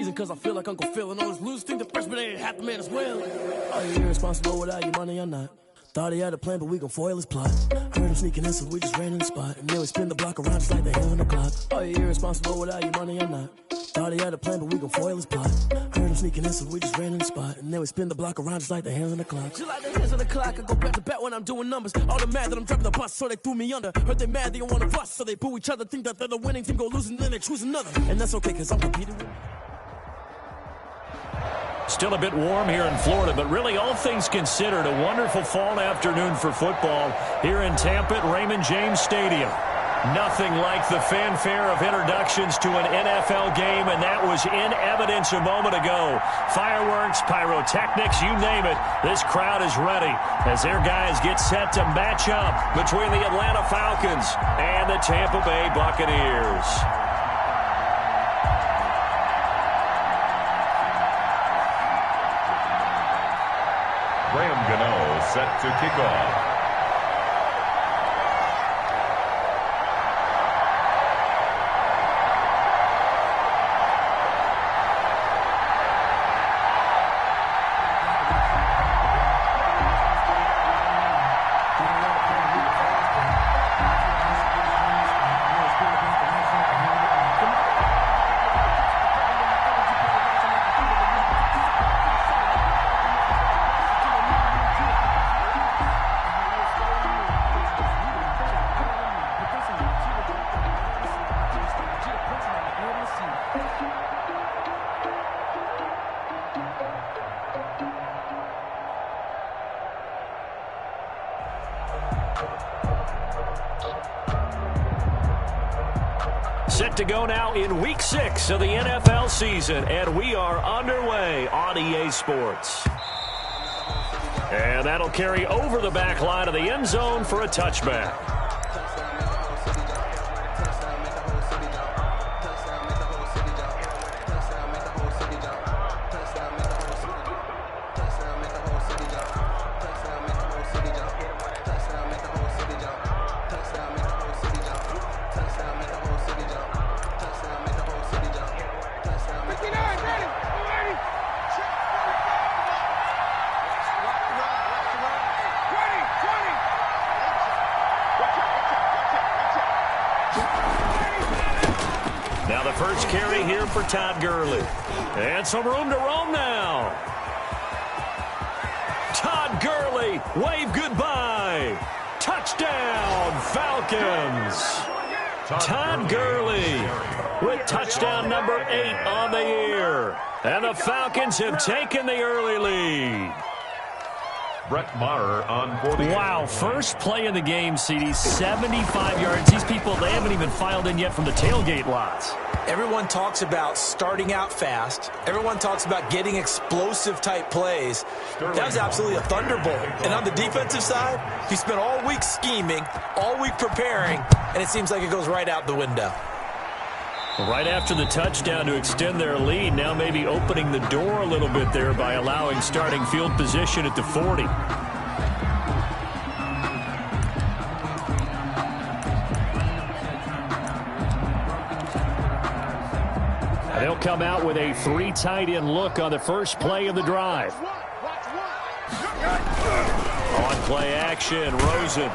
Cause I feel like Uncle Phil and all his losers think the freshman ain't half the man as well. Are you irresponsible without your money or not? Thought he had a plan, but we gon' foil his plot. Heard him sneaking in, so we just ran in the spot. And then we spin the block around just like the hands on the clock. Are you irresponsible without your money or not? Thought he had a plan, but we gon' foil his plot. Heard him sneaking in, so we just ran in the spot. And then we spin the block around just like the hands on the clock. Just like the hands on the clock, I go back to back when I'm doing numbers. All the mad that I'm driving the bus, so they threw me under. Heard they mad, they don't wanna bust, so they boo each other. Think that they're the winning team, go losing, then they choose another. And that's okay, cause I'm competing with. Still a bit warm here in Florida, but really all things considered, a wonderful fall afternoon for football here in Tampa at Raymond James Stadium. Nothing like the fanfare of introductions to an NFL game, and that was in evidence a moment ago. Fireworks, pyrotechnics, you name it, this crowd is ready as their guys get set to match up between the Atlanta Falcons and the Tampa Bay Buccaneers. Graham Gano set to kick off. Set to go now in Week 6 of the NFL season, and we are underway on EA Sports. And that'll carry over the back line of the end zone for a touchback. Now the first carry here for Todd Gurley. And some room to roam now. Todd Gurley, wave goodbye. Touchdown, Falcons. Todd Gurley with touchdown number 8 on the year. And the Falcons have taken the early lead. Brett Maher on 40. Wow, first play of the game, CD, 75 yards. These people, they haven't even filed in yet from the tailgate lots. Everyone talks about starting out fast. Everyone talks about getting explosive-type plays. That was absolutely a thunderbolt. And on the defensive side, he spent all week scheming, all week preparing, and it seems like it goes right out the window. Right after the touchdown to extend their lead, now maybe opening the door a little bit there by allowing starting field position at the 40. They'll come out with a 3 tight end look on the first play of the drive. On play action, Rosen.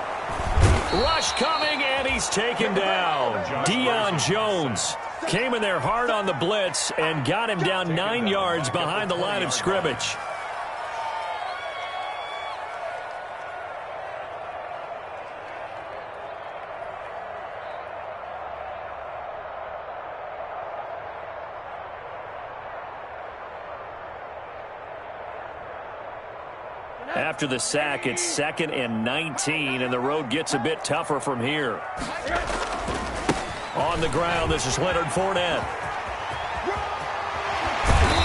Rush coming, and he's taken down. Deion Jones came in there hard on the blitz and got him down 9 yards behind the line of scrimmage. After the sack, it's 2nd and 19, and the road gets a bit tougher from here. On the ground, this is Leonard Fournette.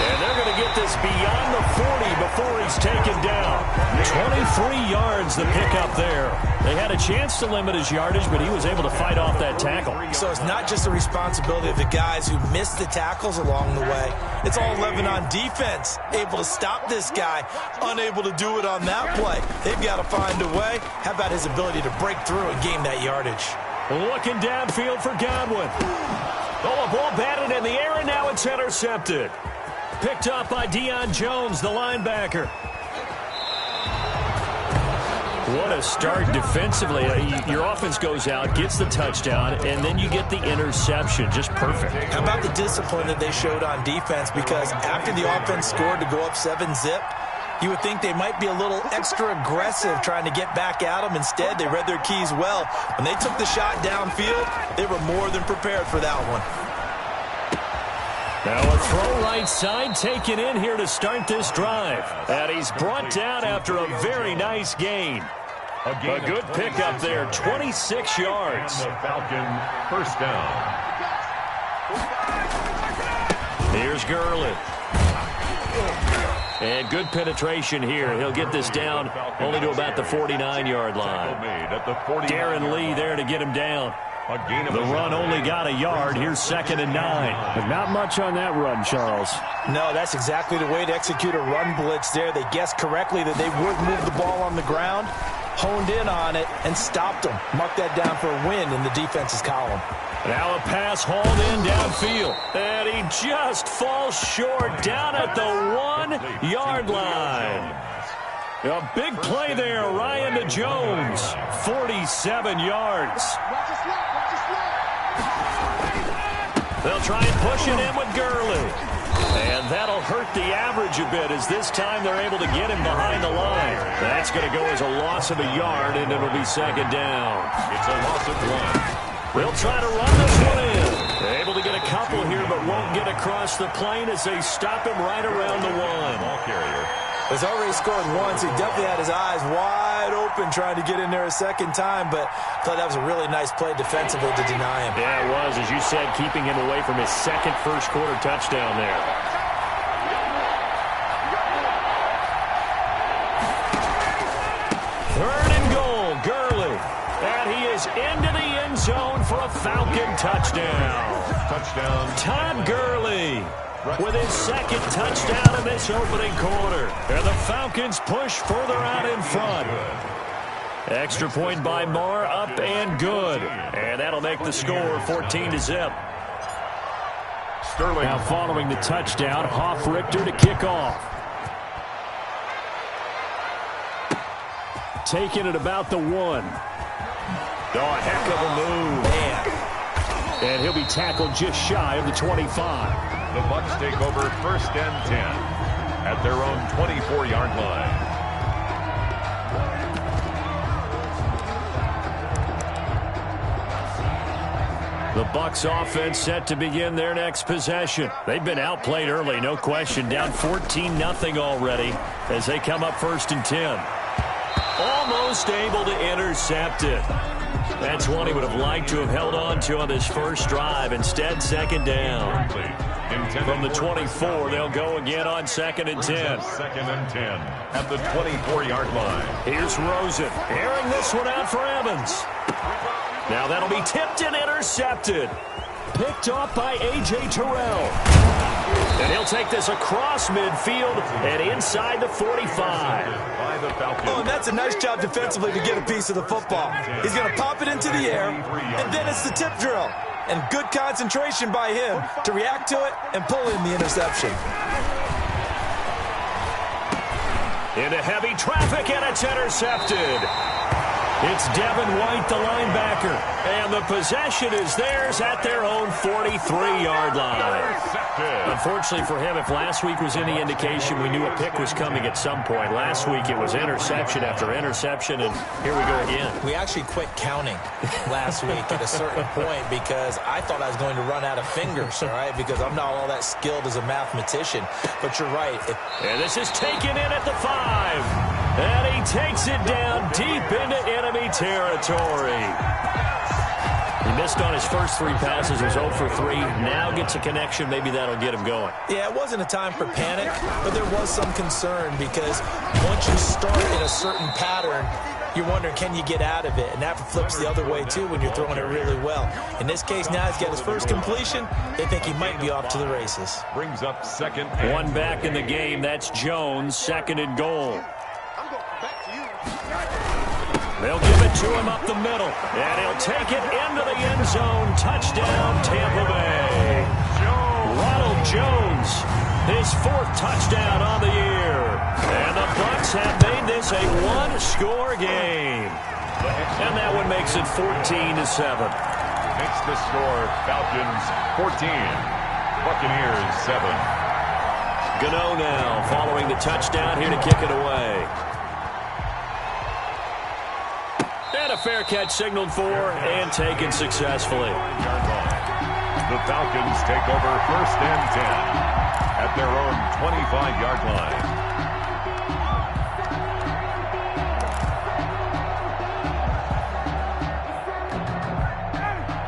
And they're going to get this beyond the 40 before he's taken down. 23 yards the pickup there. They had a chance to limit his yardage, but he was able to fight off that tackle. So it's not just the responsibility of the guys who missed the tackles along the way. It's all 11 on defense, able to stop this guy, unable to do it on that play. They've got to find a way. How about his ability to break through and gain that yardage? Looking downfield for Godwin. Oh, a ball batted in the air, and now it's intercepted. Picked up by Deion Jones, the linebacker. What a start defensively. Your offense goes out, gets the touchdown, and then you get the interception. Just perfect. How about the discipline that they showed on defense? Because after the offense scored to go up 7-zip, you would think they might be a little extra aggressive trying to get back at them. Instead, they read their keys well. When they took the shot downfield, they were more than prepared for that one. Now a throw right side taken in here to start this drive. And he's brought down after a very nice gain. A good pickup there, 26 yards. The Falcon first down. Here's Gurley. And good penetration here. He'll get this down only to about the 49-yard line. Darren Lee there to get him down. The run only got a yard. Here's 2nd and 9. But not much on that run, Charles. No, that's exactly the way to execute a run blitz there. They guessed correctly that they would move the ball on the ground, honed in on it, and stopped them. Mark that down for a win in the defense's column. Now a pass hauled in downfield. And he just falls short down at the 1-yard line. A big play there, Ryan to Jones. 47 yards. They'll try and push it in with Gurley. And that'll hurt the average a bit as this time they're able to get him behind the line. That's going to go as a loss of a yard, and it'll be 2nd down. It's a loss of 1. They'll try to run this one in. They're able to get a couple here, but won't get across the plane as they stop him right around the 1. Ball carrier. He's already scored once. He definitely had his eyes wide open trying to get in there a second time, but I thought that was a really nice play defensively to deny him. Yeah, it was, as you said, keeping him away from his second first-quarter touchdown there. Third and goal, Gurley. And he is into the end zone for a Falcon touchdown. Touchdown. Todd Gurley with his second touchdown in this opening quarter. And the Falcons push further out in front. Extra point by Moore, up and good. And that'll make the score 14-0. Sterling. Now following the touchdown, Hoff-Richter to kick off. Taking it about the 1. Oh, a heck of a move. Man. And he'll be tackled just shy of the 25. The Bucs take over 1st and 10 at their own 24-yard line. The Bucs offense set to begin their next possession. They've been outplayed early, no question. Down 14-0 already as they come up 1st and 10. Almost able to intercept it. That's one he would have liked to have held on to on this first drive. Instead, 2nd down. From the 24, they'll go again on 2nd and 10. 2nd and 10 at the 24-yard line. Here's Rosen, airing this one out for Evans. Now that'll be tipped and intercepted. Picked off by A.J. Terrell. And he'll take this across midfield and inside the 45. Oh, and that's a nice job defensively to get a piece of the football. He's going to pop it into the air, and then it's the tip drill. And good concentration by him to react to it and pull in the interception. Into heavy traffic, and it's intercepted. It's Devin White, the linebacker. And the possession is theirs at their own 43-yard line. Unfortunately for him, if last week was any indication, we knew a pick was coming at some point. Last week it was interception after interception, and here we go again. We actually quit counting last week at a certain point because I thought I was going to run out of fingers, all right, because I'm not all that skilled as a mathematician. But you're right. And this is taken in at the 5. And he takes it down deep into enemy territory. He missed on his first 3 passes, was 0 for 3. Now gets a connection. Maybe that'll get him going. Yeah, it wasn't a time for panic, but there was some concern because once you start in a certain pattern, you're wondering, can you get out of it? And that flips the other way, too, when you're throwing it really well. In this case, now he's got his first completion. They think he might be off to the races. Brings up 2nd. One back in the game. That's Jones, 2nd and goal. They'll give it to him up the middle, and he'll take it into the end zone. Touchdown, Tampa Bay. Ronald Jones, his 4th touchdown on the year. And the Bucs have made this a one-score game. And that one makes it 14-7. Makes the score Falcons 14, Buccaneers 7. Gano now following the touchdown here to kick it away. And a fair catch signaled for and taken successfully. The Falcons take over 1st and 10 at their own 25-yard line.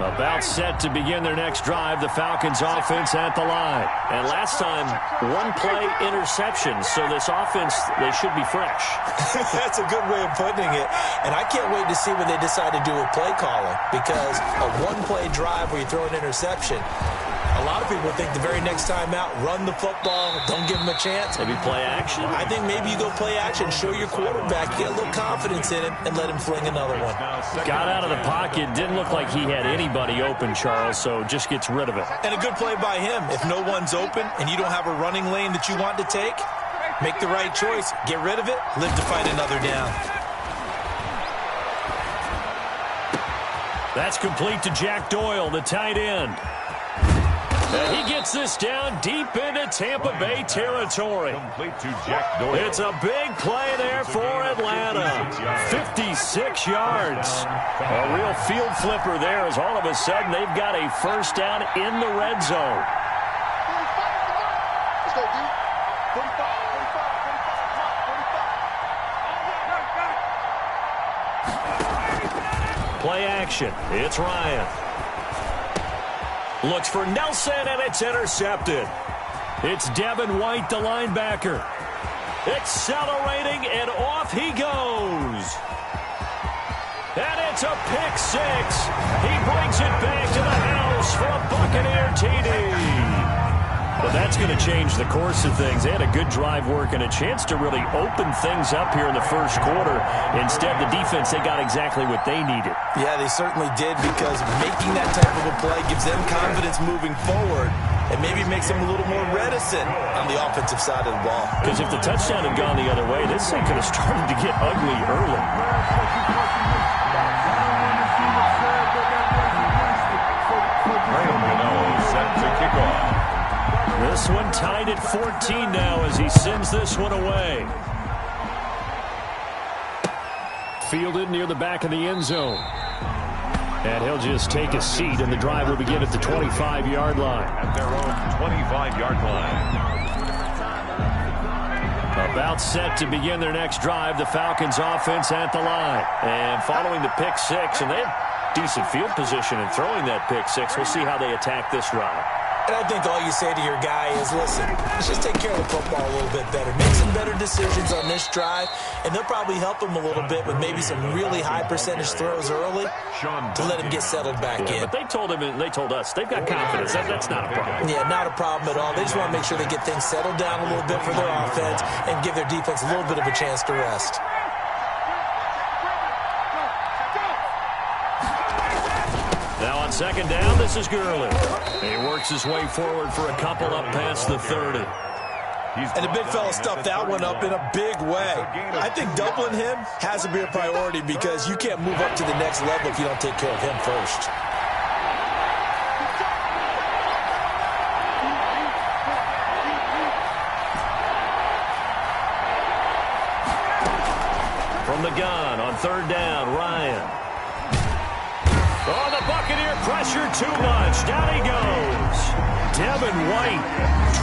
About set to begin their next drive, the Falcons offense at the line. And last time, 1-play interception, so this offense, they should be fresh. That's a good way of putting it. And I can't wait to see what they decide to do with play calling, because a 1-play drive where you throw an interception, a lot of people think the very next time out, run the football, don't give them a chance. Maybe play action? I think maybe you go play action, show your quarterback, get a little confidence in him, and let him fling another one. Got out of the pocket, didn't look like he had anybody open, Charles, so just gets rid of it. And a good play by him. If no one's open and you don't have a running lane that you want to take, make the right choice. Get rid of it, live to fight another down. That's complete to Jack Doyle, the tight end. And he gets this down deep into Tampa Bay territory. Complete to Jack Doyle. It's a big play there for Atlanta. 56 yards. A real field flipper there as all of a sudden they've got a first down in the red zone. Play action. It's Ryan. Looks for Nelson, and it's intercepted. It's Devin White, the linebacker. Accelerating, and off he goes. And it's a pick 6. He brings it back to the house for a Buccaneer TD. But that's going to change the course of things. They had a good drive work and a chance to really open things up here in the first quarter. Instead, the defense, they got exactly what they needed. Yeah, they certainly did, because making that type of a play gives them confidence moving forward and maybe makes them a little more reticent on the offensive side of the ball. Because if the touchdown had gone the other way, this thing could have started to get ugly early. Set to kick off. This one tied at 14 now as he sends this one away. Fielded near the back of the end zone. And he'll just take a seat, and the drive will begin at the 25-yard line. At their own 25-yard line. About set to begin their next drive, the Falcons offense at the line. And following the pick 6, and they have decent field position in throwing that pick 6. We'll see how they attack this route. And I think all you say to your guy is, listen, let's just take care of the football a little bit better. Make some better decisions on this drive, and they'll probably help him a little bit with maybe some really high percentage throws early to let him get settled back in. But they told him, and they told us, they've got confidence. That's not a problem. Yeah, not a problem at all. They just want to make sure they get things settled down a little bit for their offense and give their defense a little bit of a chance to rest. Now on second down, this is Gurley. He works his way forward for a couple up past the 30. And the big fella stuffed that one up in a big way. I think doubling him has to be a priority, because you can't move up to the next level if you don't take care of him first. From the gun on third down, Ryan. Oh, the Buccaneer pressure too much. Down he goes. Devin White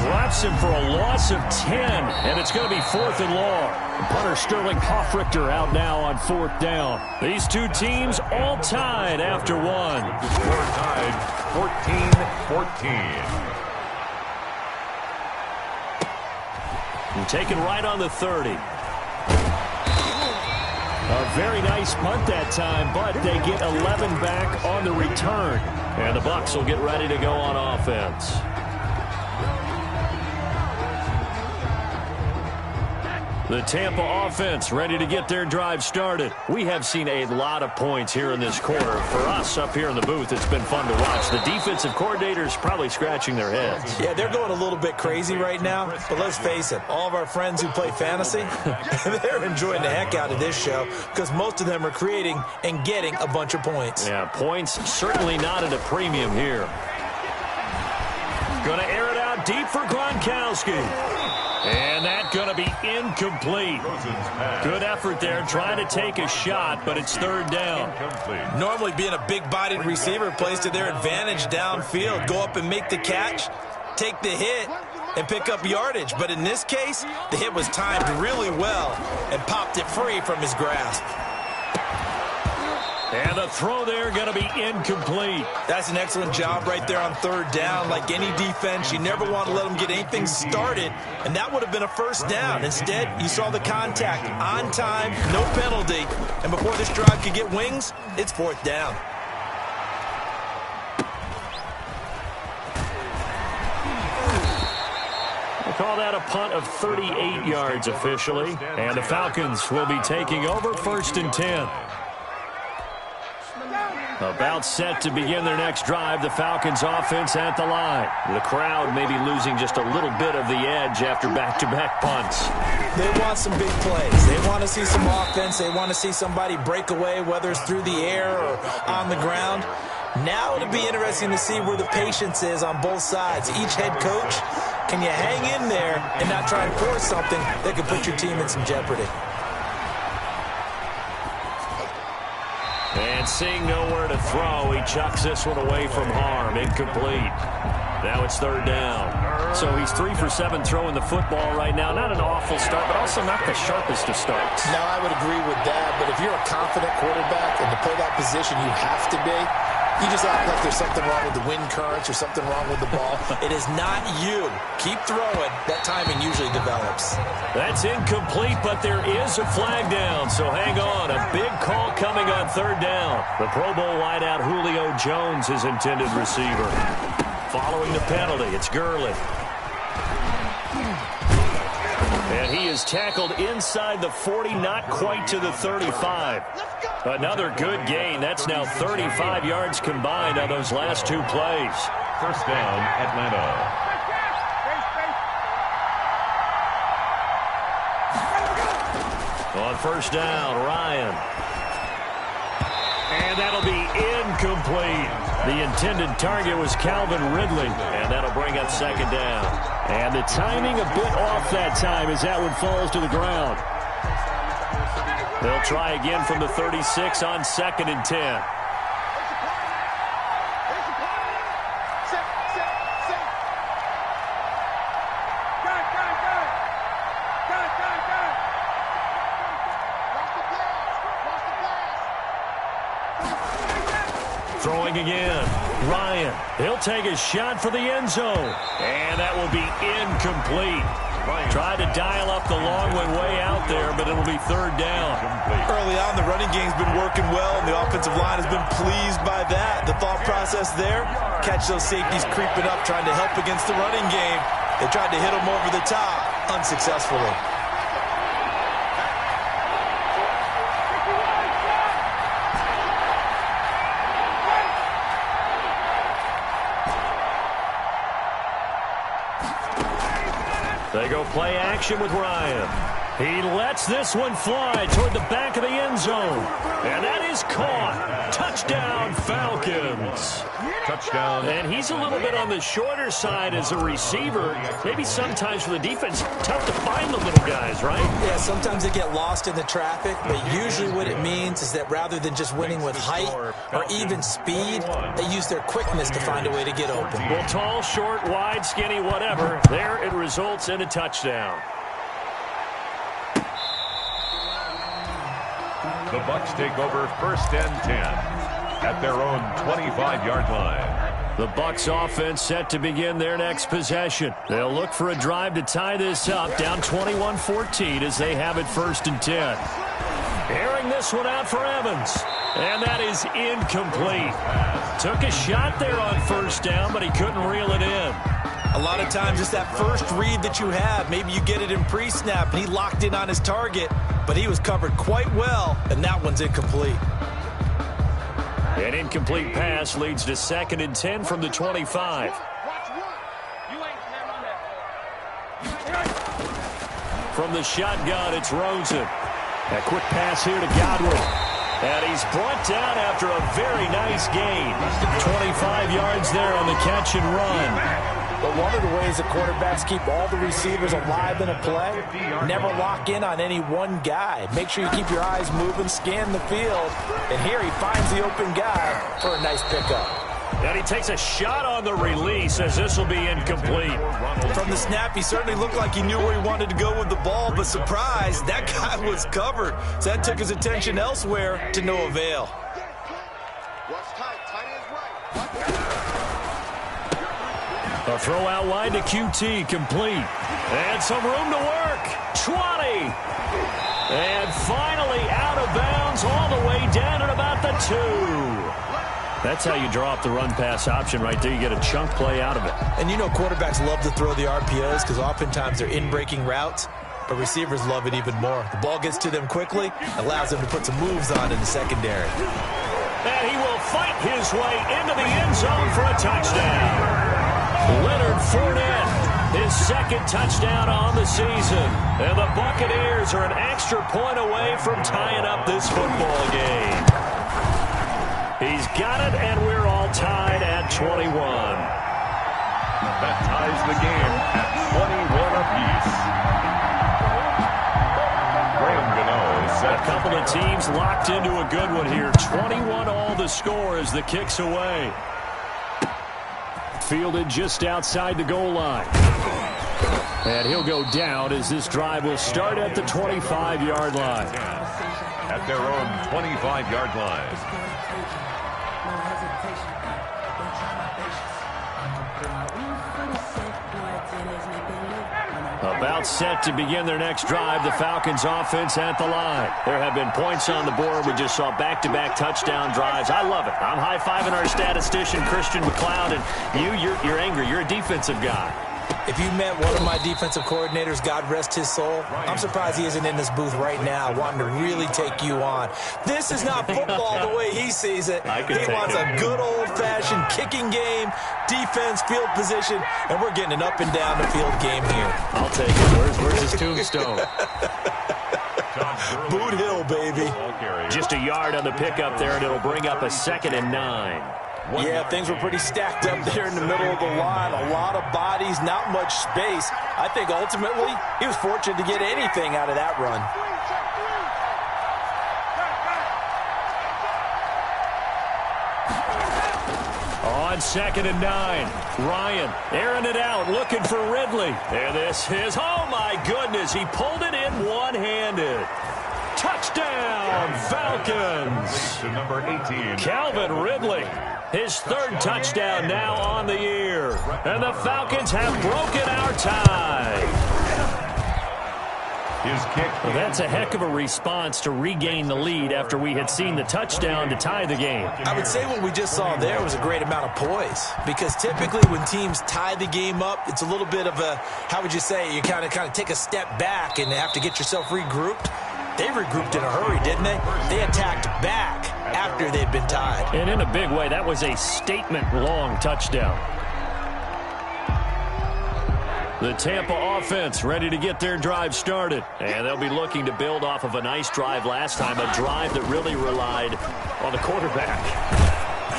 drops him for a loss of 10, and it's going to be 4th and long. Punter Sterling Hoffrichter out now on 4th down. These two teams all tied after one. Score tied 14-14. And taken right on the 30. A very nice punt that time, but they get 11 back on the return. And the Bucs will get ready to go on offense. The Tampa offense ready to get their drive started. We have seen a lot of points here in this quarter. For us up here in the booth, it's been fun to watch. The defensive coordinators probably scratching their heads. Yeah, they're going a little bit crazy right now. But let's face it, all of our friends who play fantasy, they're enjoying the heck out of this show because most of them are creating and getting a bunch of points. Yeah, points certainly not at a premium here. Going to air it out deep for Gronkowski. And that's going to be incomplete. Good effort there, trying to take a shot, but it's third down. Normally being a big-bodied receiver plays to their advantage downfield. Go up and make the catch, take the hit, and pick up yardage. But in this case, the hit was timed really well and popped it free from his grasp. And the throw there going to be incomplete. That's an excellent job right there on third down. Like any defense, you never want to let them get anything started, and that would have been a first down. Instead, you saw the contact on time, no penalty, and before this drive could get wings, it's fourth down. We'll call that a punt of 38 yards officially, and the Falcons will be taking over first and 10. About set to begin their next drive, the Falcons offense at the line. The crowd may be losing just a little bit of the edge after back-to-back punts. They want some big plays. They want to see some offense. They want to see somebody break away, whether it's through the air or on the ground. Now it'll be interesting to see where the patience is on both sides. Each head coach, can you hang in there and not try and force something that could put your team in some jeopardy? And seeing nowhere to throw, he chucks this one away from harm. Incomplete. Now it's third down. So he's 3 for 7 throwing the football right now. Not an awful start, but also not the sharpest of starts. No, I would agree with that. But if you're a confident quarterback and to play that position, you have to be. You just act like there's something wrong with the wind currents or something wrong with the ball. It is not you. Keep throwing. That timing usually develops. That's incomplete, but there is a flag down, so hang on. A big call coming on third down. The Pro Bowl wideout Julio Jones is intended receiver. Following the penalty, it's Gurley. And he is tackled inside the 40, not quite to the 35. Another good gain. That's now 35 yards combined on those last two plays. First down, Atlanta. On first down, Ryan. And that'll be incomplete. The intended target was Calvin Ridley, and that'll bring up second down. And the timing a bit off that time as that one falls to the ground. They'll try again from the 36 on second and 10. Throwing again. Ryan. He'll take a shot for the end zone. And that will be incomplete. Tried to dial up the long one way out there, but it'll be third down. Early on, the running game's been working well, and the offensive line has been pleased by that. The thought process there, catch those safeties creeping up, trying to help against the running game. They tried to hit them over the top, unsuccessfully. They go play action with Ryan. He lets this one fly toward the back of the end zone. And that is caught. Touchdown, Falcons. Touchdown. And he's a little bit on the shorter side as a receiver. Maybe sometimes for the defense, tough to find the little guys, right? Yeah, sometimes they get lost in the traffic, but usually what it means is that rather than just winning with height or even speed, they use their quickness to find a way to get open. Well, tall, short, wide, skinny, whatever. There it results in a touchdown. The Bucs take over first and 10 at their own 25-yard line. The Bucs offense set to begin their next possession. They'll look for a drive to tie this up, down 21-14 as they have it first and 10. Airing this one out for Evans. And that is incomplete. Took a shot there on first down, but he couldn't reel it in. A lot of times it's that first read that you have. Maybe you get it in pre-snap, and he locked in on his target, but he was covered quite well, and that one's incomplete. An incomplete pass leads to 2nd and 10 from the 25. From the shotgun, it's Rosen. A quick pass here to Godwin. And he's brought down after a very nice gain. 25 yards there on the catch and run. But one of the ways that quarterbacks keep all the receivers alive in a play, never lock in on any one guy. Make sure you keep your eyes moving, scan the field, and here he finds the open guy for a nice pickup. And he takes a shot on the release as this will be incomplete. From the snap, he certainly looked like he knew where he wanted to go with the ball, but surprise, that guy was covered. So that took his attention elsewhere to no avail. A throw out wide to QT, complete. And some room to work. 20. And finally out of bounds all the way down at about the 2. That's how you draw up the run-pass option right there. You get a chunk play out of it. And you know quarterbacks love to throw the RPOs because oftentimes they're in-breaking routes, but receivers love it even more. The ball gets to them quickly, allows them to put some moves on in the secondary. And he will fight his way into the end zone for a touchdown. Leonard Fournette, his 2nd touchdown on the season. And the Buccaneers are an extra point away from tying up this football game. He's got it, and we're all tied at 21. That ties the game at 21 apiece. Graham Gano is set. A couple of teams locked into a good one here. 21 all the score as the kick's away. Fielded just outside the goal line. And he'll go down as this drive will start at the 25-yard line. At their own 25-yard line. About set to begin their next drive, the Falcons offense at the line. There have been points on the board. We just saw back-to-back touchdown drives. I love it. I'm high-fiving our statistician, Christian McLeod, and you're angry. You're a defensive guy. If you met one of my defensive coordinators, God rest his soul, I'm surprised he isn't in this booth right now wanting to really take you on. This is not football the way he sees it. He wants a good old-fashioned kicking game, defense, field position, and we're getting an up-and-down-the-field game here. I'll take it. Where's his tombstone? Boot Hill, baby. Just a yard on the pickup there, and it'll bring up a 2nd and 9. Yeah, things were pretty stacked up there in the middle of the line. A lot of bodies, not much space. I think ultimately he was fortunate to get anything out of that run. On 2nd and 9, Ryan airing it out, looking for Ridley. And this is, oh my goodness, he pulled it in one-handed. Touchdown, Falcons. To number 18. Calvin Ridley, his 3rd touchdown now on the year. And the Falcons have broken our tie. His kick. Well, that's a heck of a response to regain the lead after we had seen the touchdown to tie the game. I would say what we just saw there was a great amount of poise, because typically when teams tie the game up, it's a little bit of a, how would you say, you kind of take a step back and have to get yourself regrouped. They regrouped in a hurry, didn't they? They attacked back after they'd been tied. And in a big way, that was a statement-long touchdown. The Tampa offense ready to get their drive started. And they'll be looking to build off of a nice drive last time, a drive that really relied on the quarterback.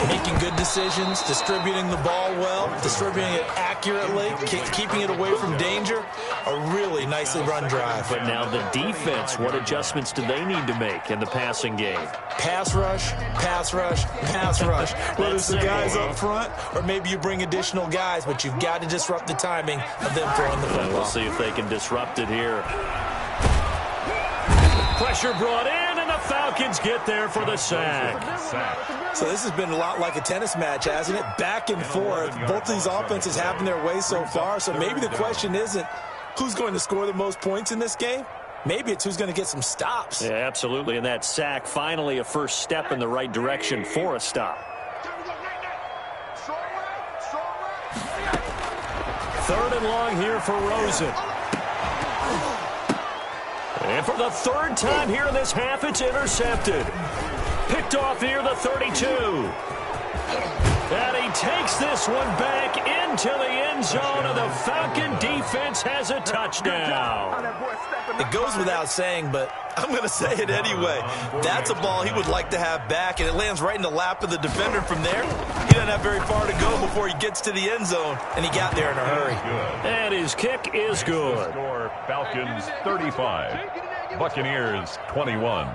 Making good decisions, distributing the ball well, distributing it accurately, keeping it away from danger. A really nicely run drive. But now the defense, what adjustments do they need to make in the passing game? Pass rush, pass rush, pass rush. Whether it's the guys up front or maybe you bring additional guys, but you've got to disrupt the timing of them throwing the football. We'll see if they can disrupt it here. Pressure brought in, and the Falcons get there for the sack. So this has been a lot like a tennis match, hasn't it? Back and forth. Both these offenses having their way so far, so maybe the question isn't who's going to score the most points in this game. Maybe it's who's going to get some stops. Yeah, absolutely, and that sack finally a first step in the right direction for a stop. 3rd and long here for Rosen. And for the 3rd time here in this half, it's intercepted. Picked off near the 32. And he takes this one back into the end zone, and the Falcon defense has a touchdown. It goes without saying, but I'm going to say it anyway. That's a ball he would like to have back, and it lands right in the lap of the defender from there. He doesn't have very far to go before he gets to the end zone, and he got there in a hurry. And his kick is good. Score, Falcons 35, Buccaneers 21.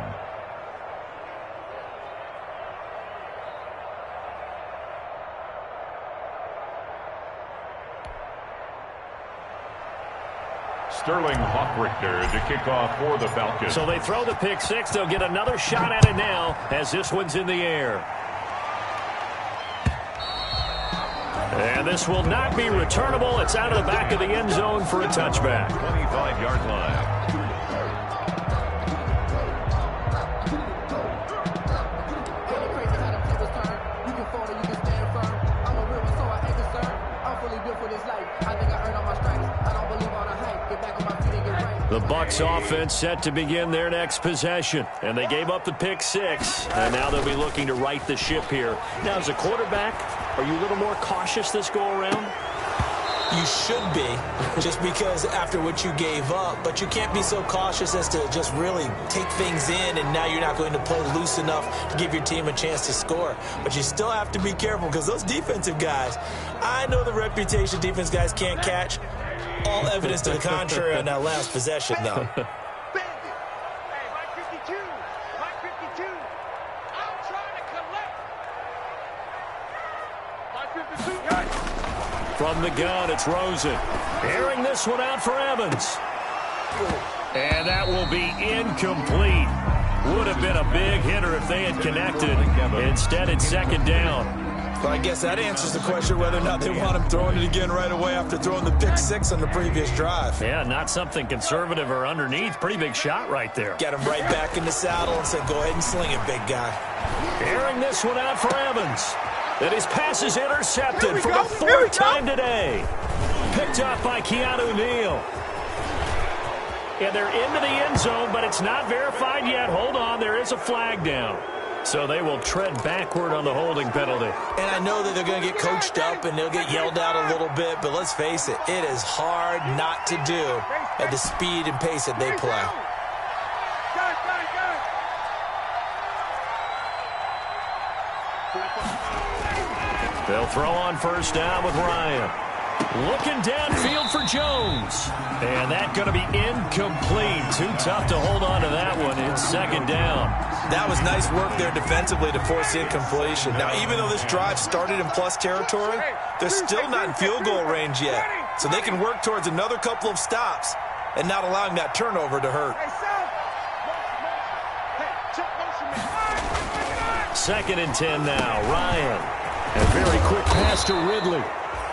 Sterling Hawkrichter to kick off for the Falcons. So they throw the pick six. They'll get another shot at it now as this one's in the air. And this will not be returnable. It's out of the back of the end zone for a touchback. 25-yard line. The Bucs offense set to begin their next possession. And they gave up the pick six. And now they'll be looking to right the ship here. Now, as a quarterback, are you a little more cautious this go-around? You should be, just because after what you gave up. But you can't be so cautious as to just really take things in, and now you're not going to play loose enough to give your team a chance to score. But you still have to be careful, because those defensive guys, I know the reputation defense guys can't catch. All evidence to the contrary on that last possession, though. From the gun, it's Rosen. Airing this one out for Evans. And that will be incomplete. Would have been a big hitter if they had connected. Instead, it's 2nd down. Well, I guess that answers the question whether or not they want him throwing it again right away after throwing the pick six on the previous drive. Yeah, not something conservative or underneath. Pretty big shot right there. Get him right back in the saddle and said, go ahead and sling it, big guy. Airing this one out for Evans. And his pass is intercepted for the 4th time today. Picked up by Keanu Neal. And they're into the end zone, but it's not verified yet. Hold on, there is a flag down. So they will tread backward on the holding penalty. And I know that they're going to get coached up and they'll get yelled out a little bit, but let's face it, it is hard not to do at the speed and pace that they play. They'll throw on 1st down with Ryan. Looking downfield for Jones. And that's going to be incomplete. Too tough to hold on to that one. It's 2nd down. That was nice work there defensively to force incompletion. Now, even though this drive started in plus territory, they're still not in field goal range yet. So they can work towards another couple of stops and not allowing that turnover to hurt. 2nd and 10 now. Ryan. A very quick pass to Ridley.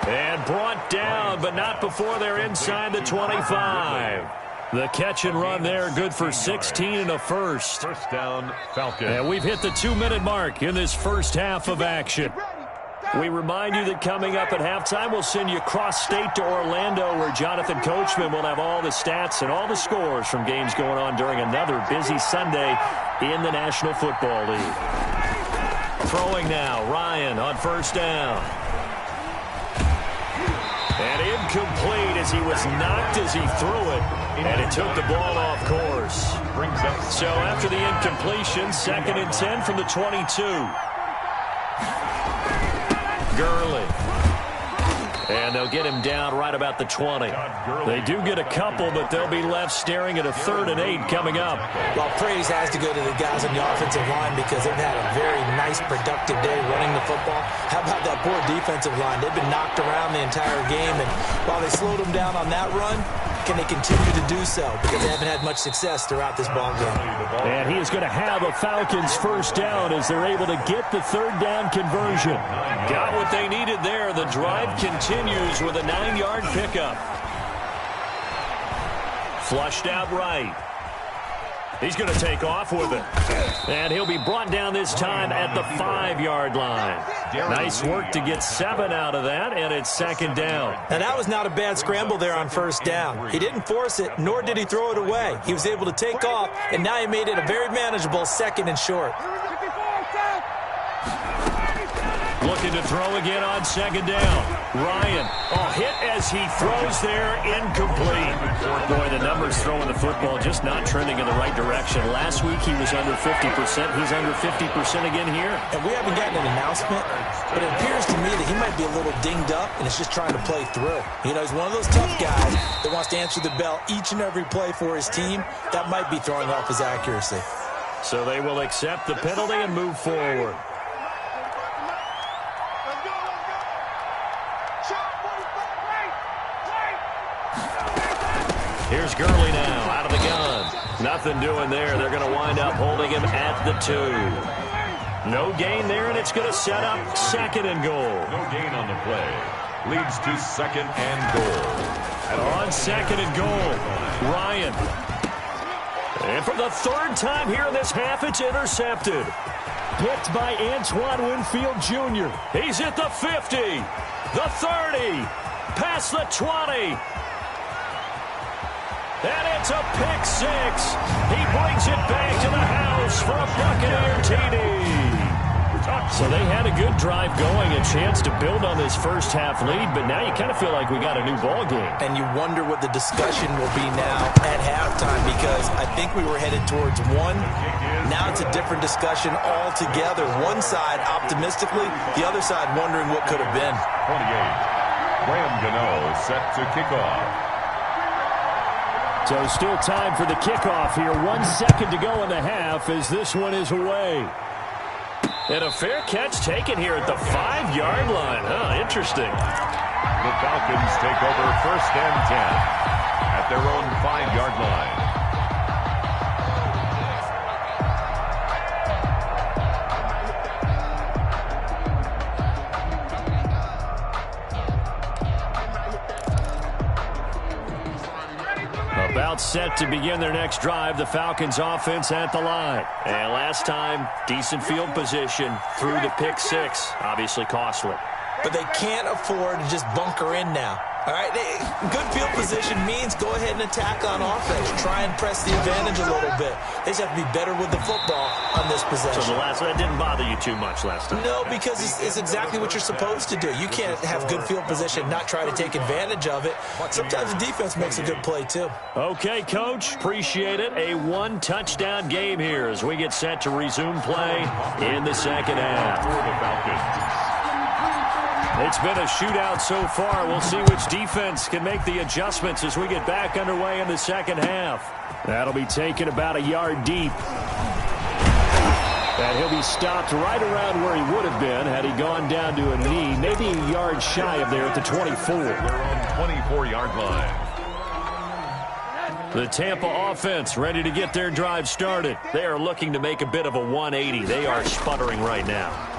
And brought down, but not before they're inside the 25. The catch and run there, good for 16 and a first. 1st down, Falcons. And we've hit the 2-minute mark in this first half of action. We remind you that coming up at halftime, we'll send you cross-state to Orlando, where Jonathan Coachman will have all the stats and all the scores from games going on during another busy Sunday in the National Football League. Throwing now, Ryan on 1st down. And incomplete as he was knocked as he threw it. And it took the ball off course. So after the incompletion, 2nd and 10 from the 22. Gurley. And they'll get him down right about the 20. They do get a couple, but they'll be left staring at a 3rd and 8 coming up. Well, praise has to go to the guys on the offensive line because they've had a very nice, productive day running the football. How about that poor defensive line? They've been knocked around the entire game, and while they slowed them down on that run, can they continue to do so? Because they haven't had much success throughout this ball game. And he is going to have a Falcons 1st down as they're able to get the 3rd down conversion. Got what they needed there. The drive continues with a 9-yard pickup. Flushed out right. He's going to take off with it. And he'll be brought down this time at the 5-yard line. Nice work to get 7 out of that, and it's second down. Now, that was not a bad scramble there on first down. He didn't force it, nor did he throw it away. He was able to take off, and now he made it a very manageable second and short. Looking to throw again on second down. Ryan, hit as he throws there, incomplete. Boy, the numbers throwing the football just not trending in the right direction. Last week he was under 50%. He's under 50% again here. And we haven't gotten an announcement, but it appears to me that he might be a little dinged up and is just trying to play through. You know, he's one of those tough guys that wants to answer the bell each and every play for his team. That might be throwing off his accuracy. So they will accept the penalty and move forward. Here's Gurley now, out of the gun. Nothing doing there. They're going to wind up holding him at the 2. No gain there, and it's going to set up second and goal. No gain on the play. Leads to second and goal. And on second and goal, Ryan. And for the 3rd time here in this half, it's intercepted. Picked by Antoine Winfield Jr. He's at the 50, the 30, past the 20. And it's a pick 6. He brings it back to the house for a Buccaneer TD. So they had a good drive going, a chance to build on this first half lead, but now you kind of feel like we got a new ball game. And you wonder what the discussion will be now at halftime, because I think we were headed towards 1. Now it's a different discussion altogether. One side optimistically, the other side wondering what could have been. 28. Graham Gano set to kick off. So still time for the kickoff here. 1 second to go in the half as this one is away. And a fair catch taken here at the 5-yard line. Interesting. The Falcons take over 1st and 10 at their own 5-yard line. About set to begin their next drive, the Falcons offense at the line. And last time, decent field position through the pick 6. Obviously costly. But they can't afford to just bunker in now. All right, good field position means go ahead and attack on offense. Try and press the advantage a little bit. They just have to be better with the football on this possession. So that didn't bother you too much last time? No, because it's exactly what you're supposed to do. You can't have good field position, not try to take advantage of it. Sometimes the defense makes a good play, too. Okay, Coach, appreciate it. A 1-touchdown game here as we get set to resume play in the second half. It's been a shootout so far. We'll see which defense can make the adjustments as we get back underway in the second half. That'll be taken about a yard deep. And he'll be stopped right around where he would have been had he gone down to a knee, maybe a yard shy of there at the 24. They're on 24-yard line. The Tampa offense ready to get their drive started. They are looking to make a bit of a 180. They are sputtering right now.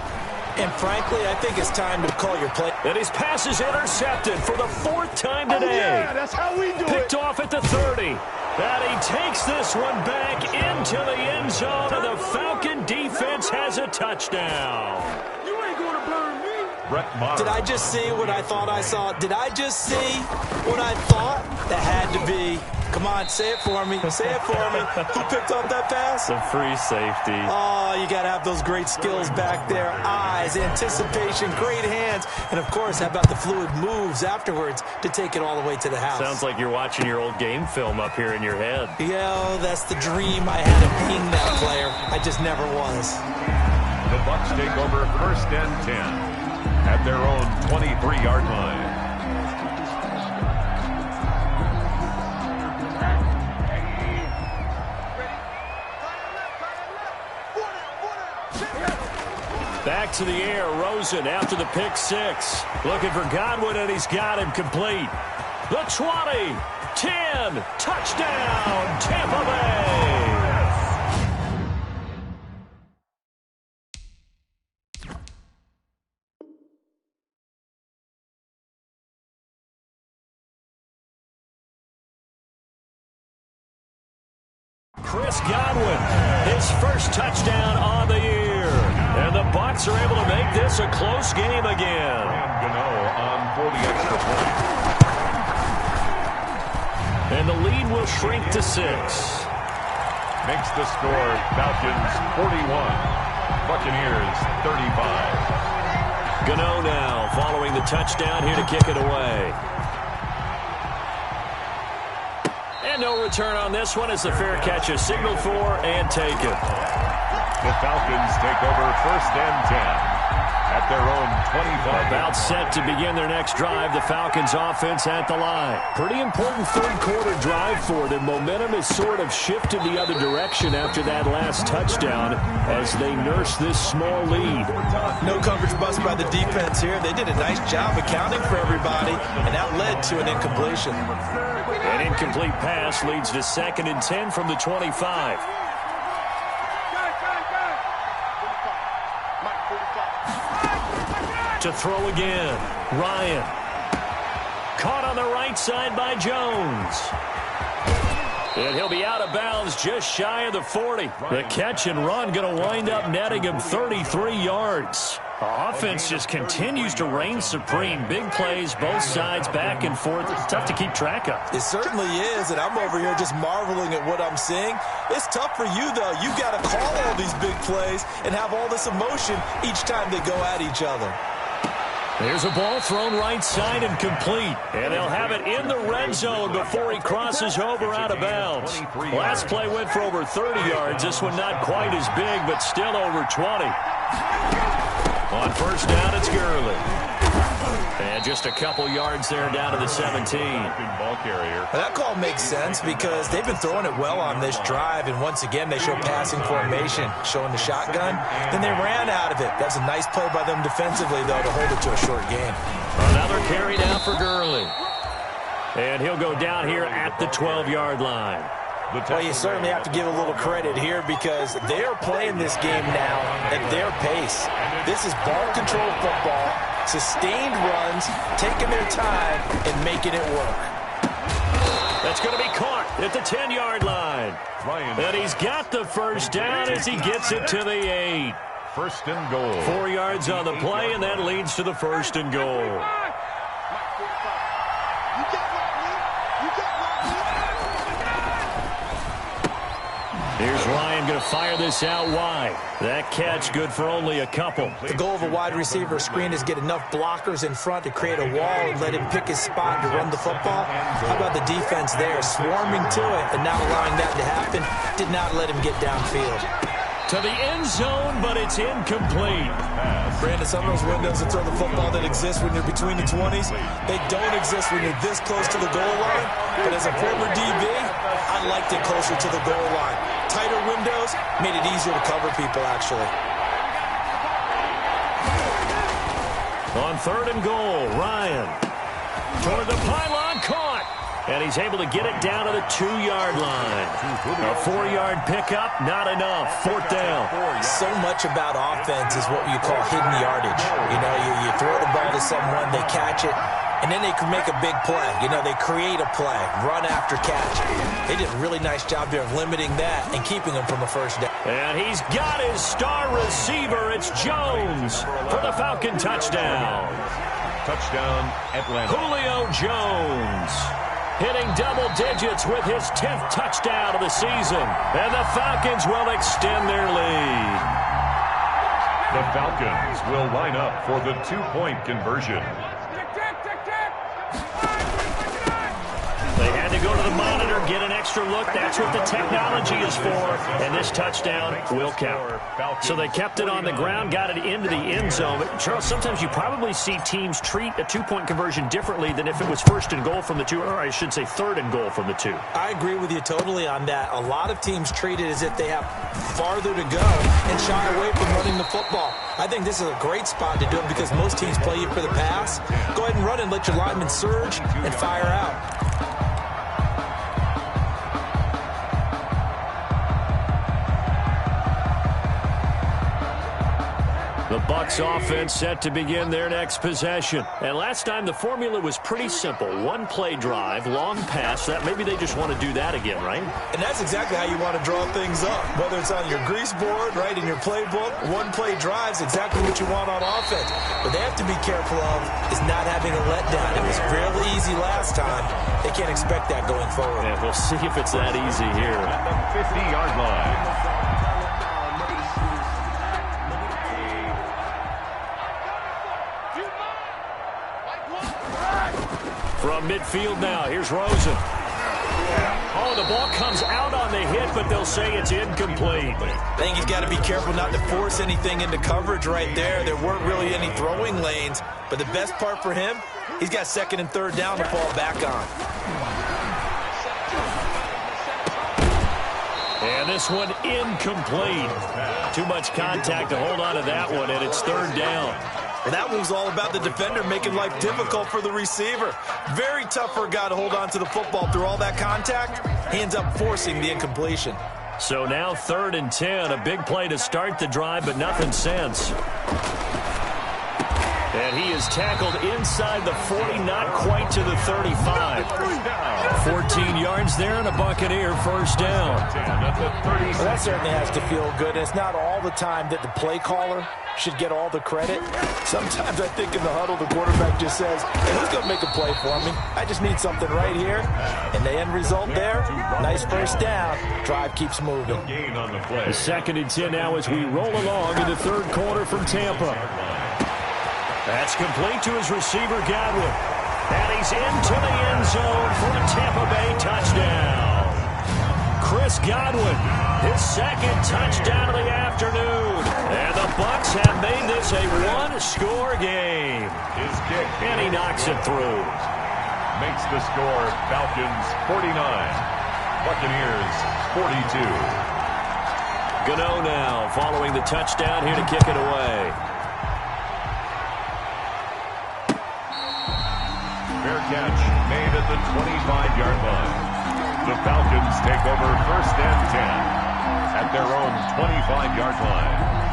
And frankly, I think it's time to call your play. And his pass is intercepted for the 4th time today. Oh, yeah, that's how we do Picked off at the 30. And he takes this one back into the end zone, and the Falcon defense has a touchdown. You ain't going to burn me. Brett Maher. Did I just see what I thought I saw? Did I just see what I thought? That had to be. Come on, say it for me. Say it for me. Who picked up that pass? The free safety. Oh, you got to have those great skills back there. Eyes, anticipation, great hands. And, of course, how about the fluid moves afterwards to take it all the way to the house? Sounds like you're watching your old game film up here in your head. Yeah, that's the dream I had of being that player. I just never was. The Bucs take over 1st and 10 at their own 23-yard line. Back to the air, Rosen after the pick 6. Looking for Godwin, and he's got him complete. The 20, 10, touchdown, Tampa Bay. Chris Godwin, his first touchdown on the year. And the Bucs are able to make this a close game again. And Gano on for the extra point. And the lead will shrink to 6. Makes the score Falcons 41, Buccaneers 35. Gano now following the touchdown here to kick it away. And no return on this one as the fair catch is signaled for and taken. The Falcons take over 1st and 10 at their own 25. About set to begin their next drive. The Falcons offense at the line. Pretty important third quarter drive for them. Momentum has sort of shifted the other direction after that last touchdown as they nurse this small lead. No coverage bust by the defense here. They did a nice job accounting for everybody, and that led to an incompletion. An incomplete pass leads to 2nd and 10 from the 25. To throw again. Ryan. Caught on the right side by Jones. And he'll be out of bounds just shy of the 40. The catch and run going to wind up netting him 33 yards. Offense just continues to reign supreme. Big plays, both sides, back and forth. It's tough to keep track of. It certainly is, and I'm over here just marveling at what I'm seeing. It's tough for you, though. You've got to call all these big plays and have all this emotion each time they go at each other. There's a ball thrown right side and complete. And they'll have it in the red zone before he crosses over out of bounds. Last play went for over 30 yards. This one not quite as big, but still over 20. On 1st down, it's Gurley. And just a couple yards there down to the 17. Ball carrier. Well, that call makes sense because they've been throwing it well on this drive, and once again they show passing formation, showing the shotgun. Then they ran out of it. That's a nice play by them defensively, though, to hold it to a short game. Another carry down for Gurley. And he'll go down here at the 12-yard line. Well, you certainly have to give a little credit here because they're playing this game now at their pace. This is ball-control football, sustained runs, taking their time, and making it work. That's going to be caught at the 10-yard line. And he's got the first down as he gets it to the 8. 1st and goal. 4 yards on the play, and that leads to the 1st and goal. Here's Ryan going to fire this out wide. That catch good for only a couple. The goal of a wide receiver screen is get enough blockers in front to create a wall and let him pick his spot to run the football. How about the defense there, swarming to it and not allowing that to happen? Did not let him get downfield. To the end zone, but it's incomplete. Brandon, some of those windows to throw the football that exist when you're between the 20s, they don't exist when you're this close to the goal line. But as a former DB, I liked it closer to the goal line. Tighter windows made it easier to cover people, actually. On 3rd and goal, Ryan. Toward the pylon, caught. And he's able to get it down to the 2-yard line. A 4-yard pickup, not enough. 4th down. So much about offense is what you call hidden yardage. You know, you throw the ball to someone, they catch it, and then they can make a big play. You know, they create a play, run after catch. They did a really nice job there of limiting that and keeping them from a 1st down. And he's got his star receiver. It's Jones for the Falcon touchdown. Touchdown, Atlanta. Julio Jones hitting double digits with his 10th touchdown of the season. And the Falcons will extend their lead. The Falcons will line up for the 2-point conversion. They had to go to the monitor, get an extra look. That's what the technology is for. And this touchdown will count. So they kept it on the ground, got it into the end zone. But, Charles, sometimes you probably see teams treat a 2-point conversion differently than if it was 1st and goal from the 2, or I should say 3rd and goal from the 2. I agree with you totally on that. A lot of teams treat it as if they have farther to go and shy away from running the football. I think this is a great spot to do it because most teams play you for the pass. Go ahead and run and let your linemen surge and fire out. The Bucs offense set to begin their next possession. And last time the formula was pretty simple. One play drive, long pass. That maybe they just want to do that again, right? And that's exactly how you want to draw things up. Whether it's on your grease board, right, in your playbook, one play drive is exactly what you want on offense. What they have to be careful of is not having a letdown. It was real easy last time. They can't expect that going forward. Yeah, we'll see if it's that easy here. At the 50-yard line. From midfield now, here's Rosen. Oh, the ball comes out on the hit, but they'll say it's incomplete. I think he's got to be careful not to force anything into coverage right there. There weren't really any throwing lanes, but the best part for him, he's got second and third down to fall back on. And this one incomplete. Too much contact to hold on to that one, and it's third down. Well, that one was all about the defender making life difficult for the receiver. Very tough for a guy to hold on to the football through all that contact. He ends up forcing the incompletion. So now 3rd and 10. A big play to start the drive, but nothing since. And he is tackled inside the 40, not quite to the 35. 14 yards there and a Buccaneer first down. Well, that certainly has to feel good. It's not all the time that the play caller should get all the credit. Sometimes I think in the huddle, the quarterback just says, hey, who's going to make a play for me? I just need something right here. And the end result there, nice first down. Drive keeps moving. The 2nd and 10 now as we roll along in the third quarter from Tampa. That's complete to his receiver, Godwin. And he's into the end zone for a Tampa Bay touchdown. Chris Godwin, his 2nd touchdown of the afternoon. And the Bucs have made this a one-score game. His kick. And he knocks it through. Makes the score Falcons 49, Buccaneers 42. Gano now following the touchdown here to kick it away. Fair catch made at the 25-yard line. The Falcons take over 1st and 10 at their own 25-yard line.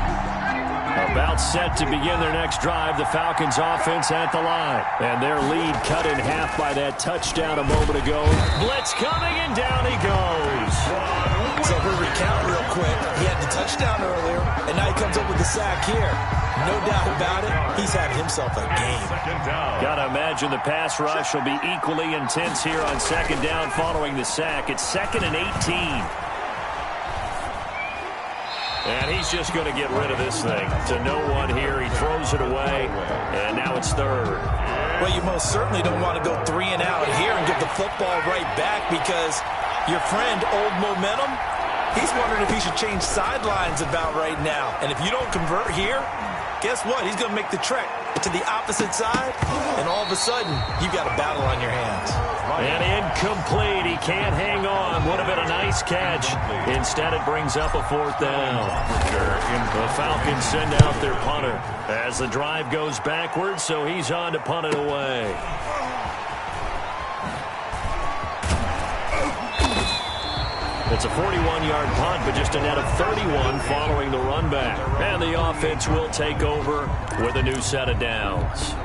About set to begin their next drive, the Falcons offense at the line. And their lead cut in half by that touchdown a moment ago. Blitz coming, and down he goes. So we'll recount real quick. He had the touchdown earlier, and now he comes up with the sack here. No doubt about it, he's had himself a game. Gotta imagine the pass rush will be equally intense here on 2nd down following the sack. It's 2nd and 18. And he's just going to get rid of this thing. To no one here, he throws it away, and now it's 3rd. Well, you most certainly don't want to go 3 and out here and get the football right back because your friend, Old Momentum, he's wondering if he should change sidelines about right now. And if you don't convert here, guess what? He's going to make the trek to the opposite side, and all of a sudden, you've got a battle on your hands. And incomplete. He can't hang on. Would have been a nice catch. Instead, it brings up a 4th down. The Falcons send out their punter as the drive goes backwards, so he's on to punt it away. It's a 41-yard punt, but just a net of 31 following the run back. And the offense will take over with a new set of downs.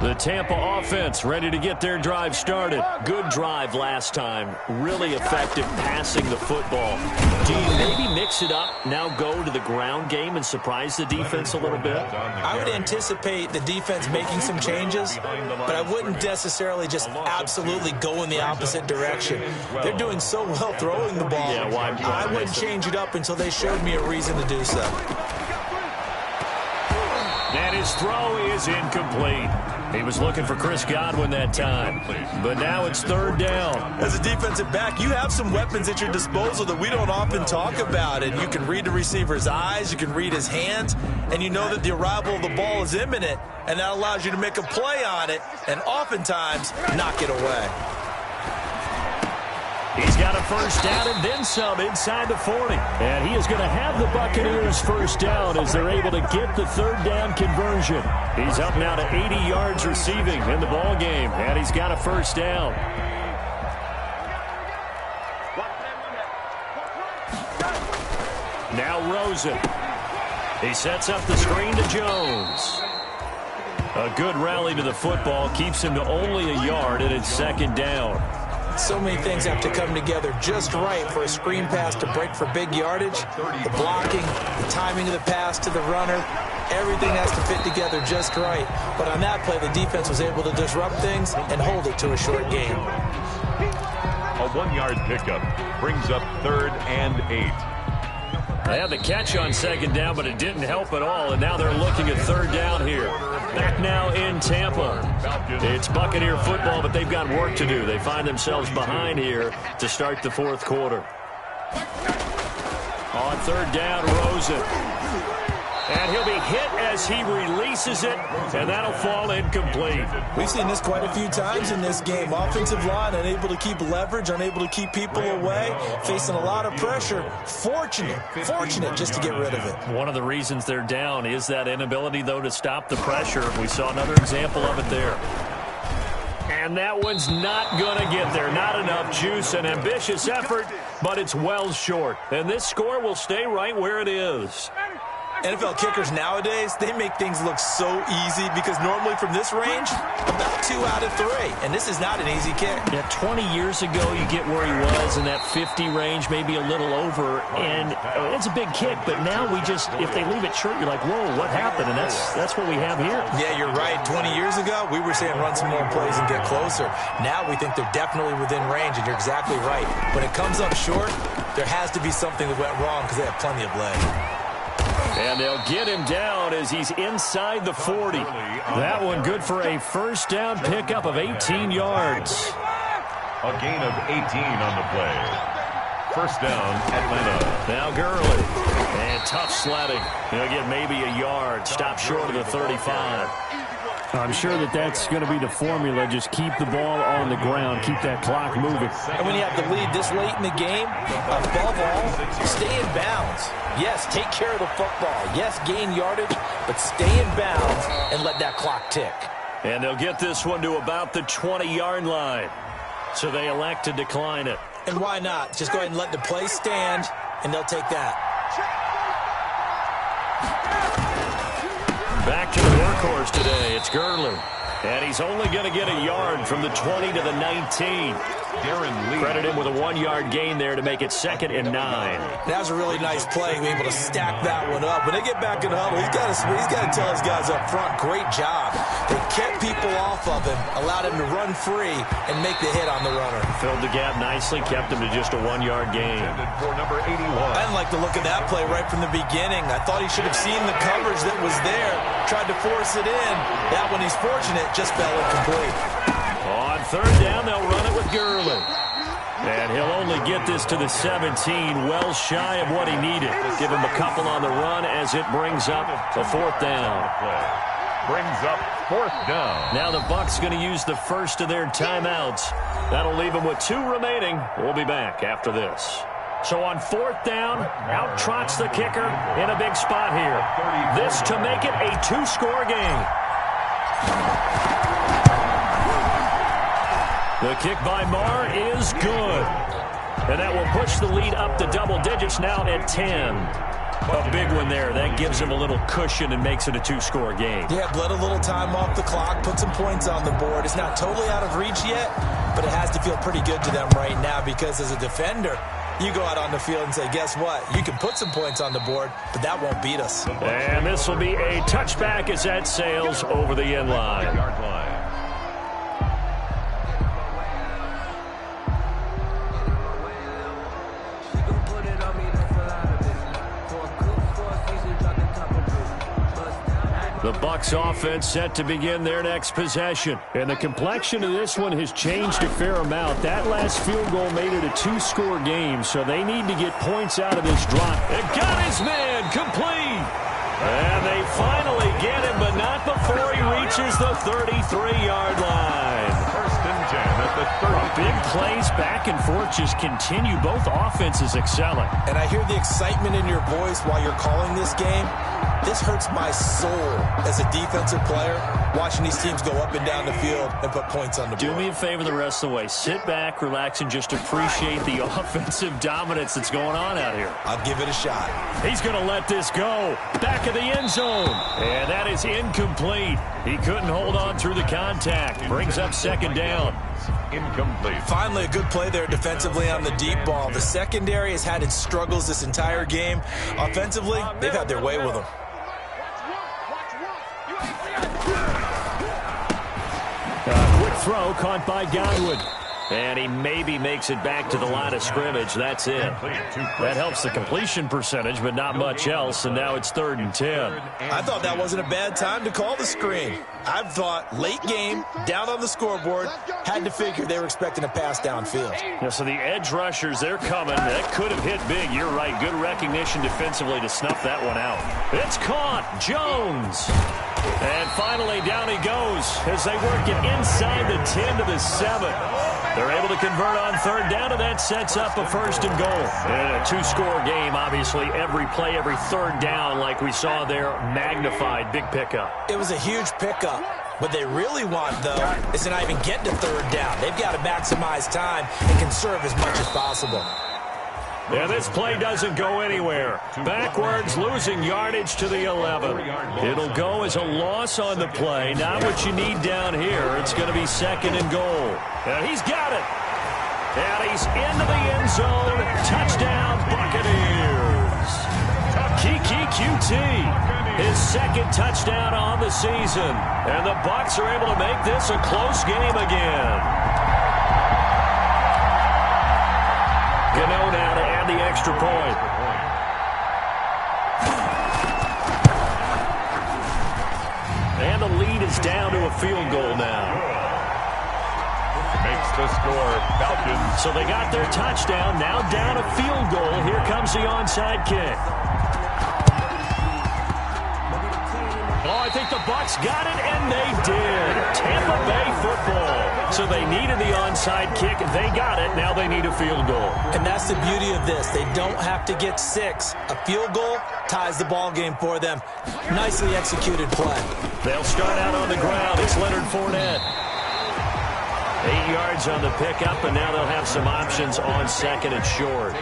The Tampa offense ready to get their drive started. Good drive last time. Really effective passing the football. Do you maybe mix it up, now go to the ground game and surprise the defense a little bit? I would anticipate the defense making some changes, but I wouldn't necessarily just absolutely go in the opposite direction. They're doing so well throwing the ball. Yeah, why? I wouldn't change it up until they showed me a reason to do so. And his throw is incomplete. He was looking for Chris Godwin that time. But now it's 3rd down. As a defensive back, you have some weapons at your disposal that we don't often talk about. And you can read the receiver's eyes, you can read his hands, and you know that the arrival of the ball is imminent. And that allows you to make a play on it and oftentimes knock it away. He's got a first down and then some inside the 40. And he is going to have the Buccaneers first down as they're able to get the third down conversion. He's up now to 80 yards receiving in the ball game, and he's got a first down. Now Rosen. He sets up the screen to Jones. A good rally to the football keeps him to only a yard, and it's second down. So many things have to come together just right for a screen pass to break for big yardage. The blocking, the timing of the pass to the runner, everything has to fit together just right. But on that play, the defense was able to disrupt things and hold it to a short gain. A 1-yard pickup brings up 3rd and 8. They had the catch on second down, but it didn't help at all, and now they're looking at third down here. Back now in Tampa. It's Buccaneer football, but they've got work to do. They find themselves behind here to start the fourth quarter. On third down, Rosen. And he'll be hit as he releases it, and that'll fall incomplete. We've seen this quite a few times in this game. Offensive line unable to keep leverage, unable to keep people away, facing a lot of pressure. Fortunate just to get rid of it. One of the reasons they're down is that inability, though, to stop the pressure. We saw another example of it there. And that one's not going to get there. Not enough juice. An ambitious effort, but it's well short. And this score will stay right where it is. NFL kickers nowadays, they make things look so easy because normally from this range, about 2 out of 3. And this is not an easy kick. Yeah, 20 years ago, you get where he was in that 50 range, maybe a little over. And it's a big kick, but now we just, if they leave it short, you're like, whoa, what happened? And that's what we have here. Yeah, you're right. 20 years ago, we were saying run some more plays and get closer. Now we think they're definitely within range, and you're exactly right. When it comes up short, there has to be something that went wrong because they have plenty of leg. And they'll get him down as he's inside the 40. That one good for a first down pickup of 18 yards. A gain of 18 on the play. First down, Atlanta. Now Gurley. And tough sledding. He'll get maybe a yard. Stop short of the 35. I'm sure that's going to be the formula. Just keep the ball on the ground. Keep that clock moving. And when you have the lead this late in the game, above all, stay in bounds. Yes, take care of the football. Yes, gain yardage, but stay in bounds and let that clock tick. And they'll get this one to about the 20-yard line. So they elect to decline it. And why not? Just go ahead and let the play stand, and they'll take that. Back to the workhorse today. It's Gurley. And he's only going to get a yard from the 20 to the 19. Darren Lee. Credit him with a 1-yard gain there to make it 2nd and 9. That was a really nice play, being able to stack that one up. When they get back in the huddle, he's got to tell his guys up front, great job. They kept people off of him, allowed him to run free, and make the hit on the runner. Filled the gap nicely, kept him to just a 1-yard gain. For number 81. I didn't like the look of that play right from the beginning. I thought he should have seen the coverage that was there, tried to force it in. That one, he's fortunate, just fell incomplete. On third down, they'll run it with Gurley. And he'll only get this to the 17, well shy of what he needed. Give him a couple on the run as it brings up a 4th down. Brings up 4th down. Now the Bucs going to use the first of their timeouts. That'll leave them with 2 remaining. We'll be back after this. So on 4th down, out trots the kicker in a big spot here. This to make it a 2-score game. The kick by Marr is good. And that will push the lead up to double digits now at 10. A big one there. That gives him a little cushion and makes it a 2-score game. Yeah, let a little time off the clock, put some points on the board. It's not totally out of reach yet, but it has to feel pretty good to them right now because as a defender, you go out on the field and say, guess what? You can put some points on the board, but that won't beat us. And this will be a touchback as that sails over the end line. The Bucs offense set to begin their next possession. And the complexion of this one has changed a fair amount. That last field goal made it a 2-score game, so they need to get points out of this drive. And got his man complete. And they finally get him, but not before he reaches the 33-yard line. First and 10 at the 30. Big plays back and forth just continue. Both offenses excelling. And I hear the excitement in your voice while you're calling this game. This hurts my soul as a defensive player, watching these teams go up and down the field and put points on the board. Do me a favor the rest of the way. Sit back, relax, and just appreciate the offensive dominance that's going on out here. I'll give it a shot. He's going to let this go. Back of the end zone. And that is incomplete. He couldn't hold on through the contact. Brings up second down. Incomplete. Finally, a good play there defensively on the deep ball. The secondary has had its struggles this entire game. Offensively, they've had their way with them. Quick throw caught by Godwin. And he maybe makes it back to the line of scrimmage. That's it. That helps the completion percentage, but not much else. And now it's 3rd and 10. I thought that wasn't a bad time to call the screen. I thought late game, down on the scoreboard, had to figure they were expecting a pass downfield. Yeah, so the edge rushers, they're coming. That could have hit big. You're right. Good recognition defensively to snuff that one out. It's caught. Jones. And finally, down he goes as they work it inside the 10 to the 7. They're able to convert on 3rd down, and that sets up a 1st and goal. And a 2-score game, obviously, every play, every 3rd down, like we saw there, magnified. Big pickup. It was a huge pickup. What they really want, though, is to not even get to 3rd down. They've got to maximize time and conserve as much as possible. Yeah, this play doesn't go anywhere. Backwards, losing yardage to the 11. It'll go as a loss on the play. Not what you need down here. It's going to be 2nd and goal. And he's got it. And he's into the end zone. Touchdown, Buccaneers. Kiki QT, his 2nd touchdown on the season. And the Bucs are able to make this a close game again. Gano now to add the extra point. And the lead is down to a field goal now. Makes the score, Falcons. So they got their touchdown, now down a field goal. Here comes the onside kick. Oh, I think the Bucs got it, and they did. Tampa Bay football. So they needed the onside kick. They got it. Now they need a field goal. And that's the beauty of this. They don't have to get 6. A field goal ties the ball game for them. Nicely executed play. They'll start out on the ground. It's Leonard Fournette. 8 yards on the pickup, and now they'll have some options on 2nd and short.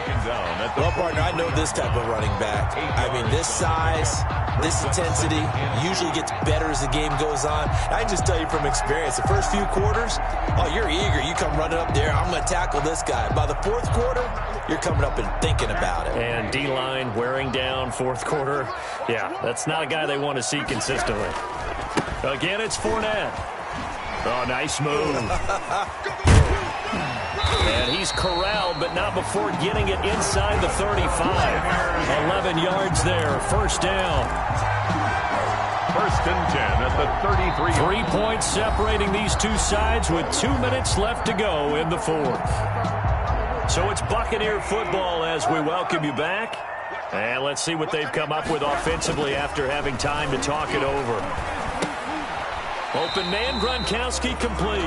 Well, partner, I know this type of running back. I mean, this size, this intensity usually gets better as the game goes on. I can just tell you from experience, the first few quarters, oh, you're eager. You come running up there, I'm going to tackle this guy. By the 4th quarter, you're coming up and thinking about it. And D-line wearing down 4th quarter. Yeah, that's not a guy they want to see consistently. Again, it's Fournette. Oh, nice move. And he's corralled, but not before getting it inside the 35. 11 yards there, 1st down. 1st and 10 at the 33. 3 points separating these two sides with 2 minutes left to go in the 4th. So it's Buccaneer football as we welcome you back. And let's see what they've come up with offensively after having time to talk it over. Open man, Gronkowski complete.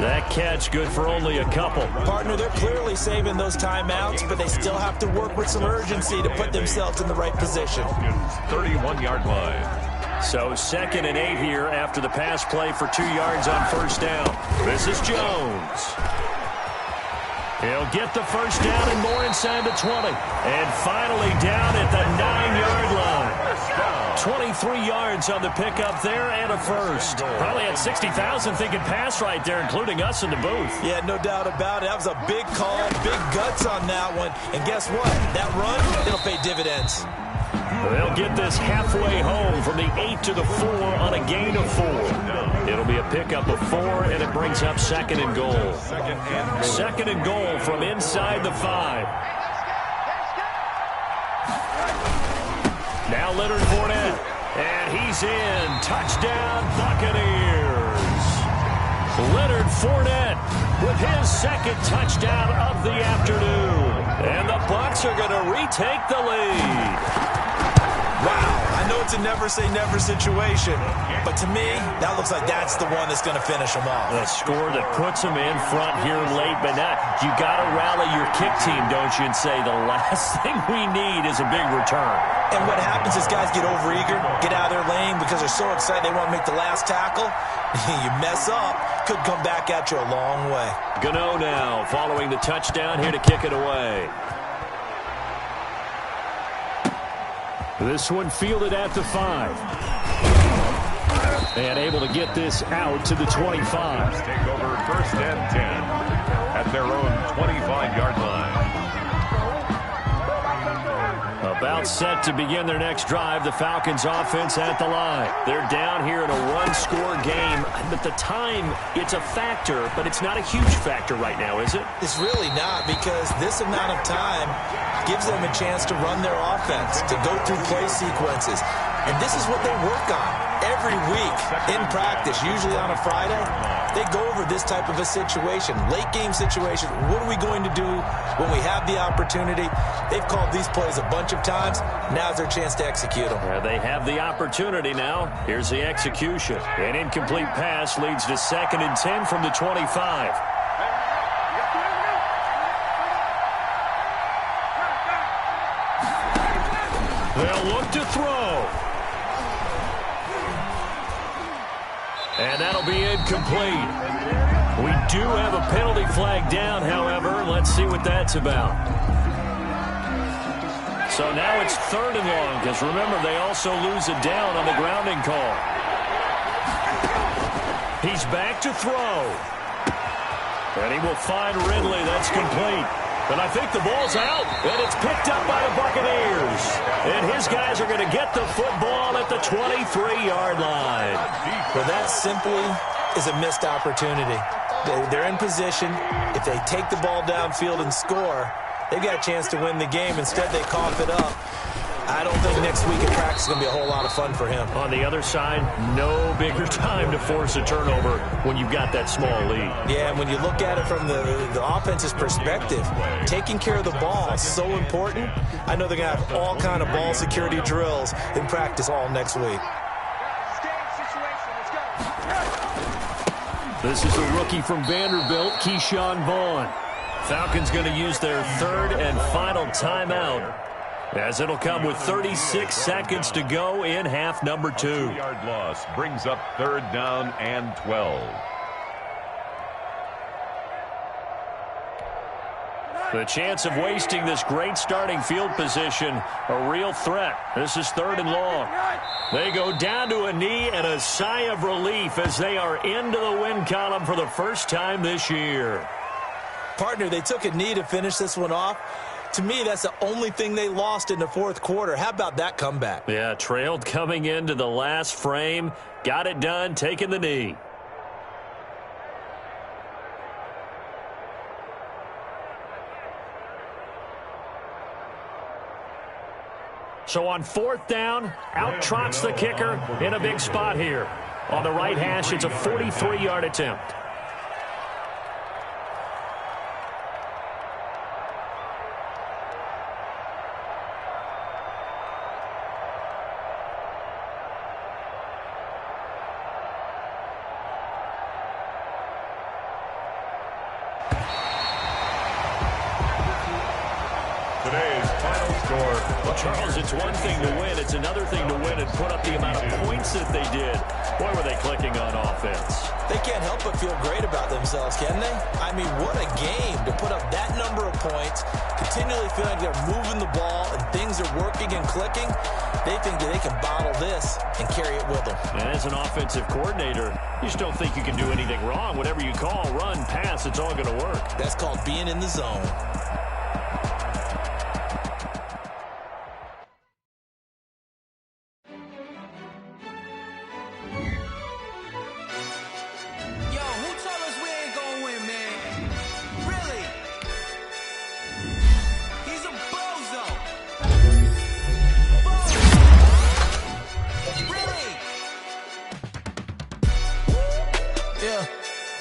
That catch good for only a couple. Partner, they're clearly saving those timeouts, but they still have to work with some urgency to put themselves in the right position. 31-yard line. So 2nd and 8 here after the pass play for 2 yards on 1st down. This is Jones. He'll get the 1st down and more inside the 20. And finally down at the 9-yard line. 23 yards on the pickup there and a 1st. Probably had 60,000 thinking pass right there, including us in the booth. Yeah, no doubt about it. That was a big call, big guts on that one. And guess what? That run, it'll pay dividends. They'll get this halfway home from the 8 to the 4 on a gain of 4. It'll be a pickup of 4, and it brings up 2nd and goal. 2nd and goal from inside the 5. Now Leonard Fournette, and he's in. Touchdown, Buccaneers. Leonard Fournette with his 2nd touchdown of the afternoon. And the Bucs are going to retake the lead. Wow, I know it's a never-say-never situation, but to me, that looks like that's the one that's going to finish them off. A score that puts them in front here late, but now you got to rally your kick team, don't you, and say the last thing we need is a big return. And what happens is guys get overeager, get out of their lane because they're so excited they want to make the last tackle. You mess up, could come back at you a long way. Gano now following the touchdown here to kick it away. This one fielded at the 5. And able to get this out to the 25. Take over first and 10 at their own 25-yard line. About set to begin their next drive, the Falcons offense at the line. They're down here in a one-score game, but the time, it's a factor, but it's not a huge factor right now, is it? It's really not, because this amount of time gives them a chance to run their offense, to go through play sequences. And this is what they work on every week in practice, usually on a Friday. They go over this type of a situation, late game situation. What are we going to do when we have the opportunity? They've called these plays a bunch of times. Now's their chance to execute them. Yeah, they have the opportunity now. Here's the execution. An incomplete pass leads to 2nd and 10 from the 25. They'll look to throw. And that'll be incomplete. We do have a penalty flag down, however. Let's see what that's about. So now it's 3rd and long, because remember, they also lose it down on the grounding call. He's back to throw. And he will find Ridley. That's complete. But I think the ball's out, and it's picked up by the Buccaneers. And his guys are going to get the football at the 23-yard line. Well, that simply is a missed opportunity. They're in position. If they take the ball downfield and score, they've got a chance to win the game. Instead, they cough it up. I don't think next week at practice is going to be a whole lot of fun for him. On the other side, no bigger time to force a turnover when you've got that small lead. Yeah, and when you look at it from the offense's perspective, taking care of the ball is so important. I know they're going to have all kind of ball security drills in practice all next week. This is the rookie from Vanderbilt, Keyshawn Vaughn. Falcons going to use their 3rd and final timeout, as it'll come with 36 seconds to go in half number 2. 2-yard loss brings up 3rd down and 12. The chance of wasting this great starting field position, a real threat. This is 3rd and long. They go down to a knee and a sigh of relief as they are into the win column for the first time this year. Partner, they took a knee to finish this one off. To me, that's the only thing they lost in the 4th quarter. How about that comeback? Yeah, trailed coming into the last frame. Got it done, taking the knee. So on 4th down, out trots the kicker in a big spot here. On the right hash, it's a 43-yard attempt. Today's final score. Well, Charles, it's one thing to win. It's another thing to win and put up the amount of points that they did. Boy, were they clicking on offense. They can't help but feel great about themselves, can they? I mean, what a game to put up that number of points, continually feeling like they're moving the ball and things are working and clicking. They think that they can bottle this and carry it with them. And as an offensive coordinator, you just don't think you can do anything wrong. Whatever you call, run, pass, it's all going to work. That's called being in the zone.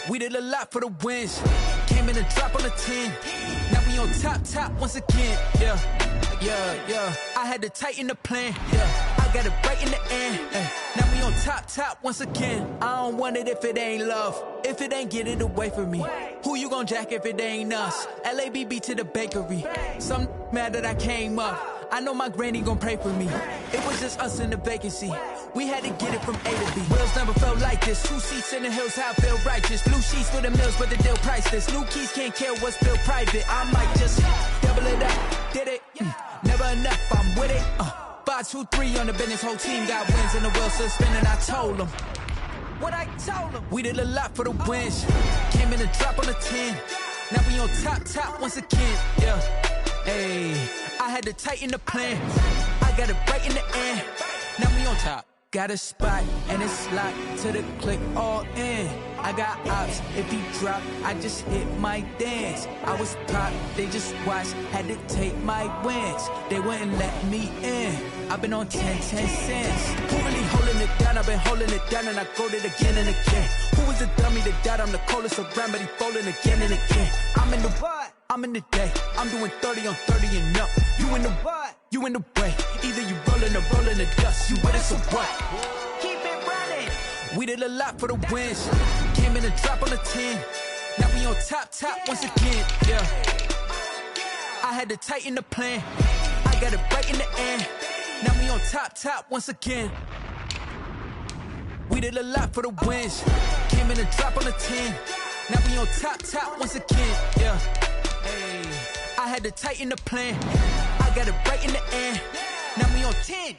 We did a lot for the wins. Came in a drop on a 10. Now we on top once again. Yeah. I had to tighten the plan. Yeah. I I got it right in the end. Now we on top once again. I don't want it if it ain't love. If it ain't, get it away from me. Who you gon' jack if it ain't us? LABB to the bakery. Some mad that I came up. I know my granny gon' pray for me. It was just us in the vacancy. We had to get it from A to B. Wheels never felt like this. 2 seats in the hills, how I feel righteous. Blue sheets for the mills, but the deal priceless. New keys can't kill what's still private. I might just double it up. Did it? Never enough, I'm with it. 5, 2, 3 on the business. Whole team got wins and the wheels still spinning. I told them what I told them. We did a lot for the wins. Came in a drop on the 10. Now we on top once again. Yeah. Hey, I had to tighten the plan. I got it right in the end. Now we on top. Got a spot and it's locked to the click all in. I got ops, if he drop, I just hit my dance. I was pop, they just watched, had to take my wins. They wouldn't let me in. I've been on 10 cents. Who really holding it down? I've been holding it down and I go it again and again. Who was the dummy that died? I'm the coldest around, but he folding again and again. I'm in the what? I'm in the day. I'm doing 30 on 30 and up. You in the what? You in the way. Either you rolling or rolling the dust. You with us or what? Keep it running. We did a lot for the wins. Came in a drop on the 10. Now we on top once again. Yeah. I had to tighten the plan. I got it right in the end. Now we on top once again. We did a lot for the wins. Came in a drop on the 10. Now we on top once again. Yeah. Hey, I had to tighten the plan. I got it right in the end. Now we on 10.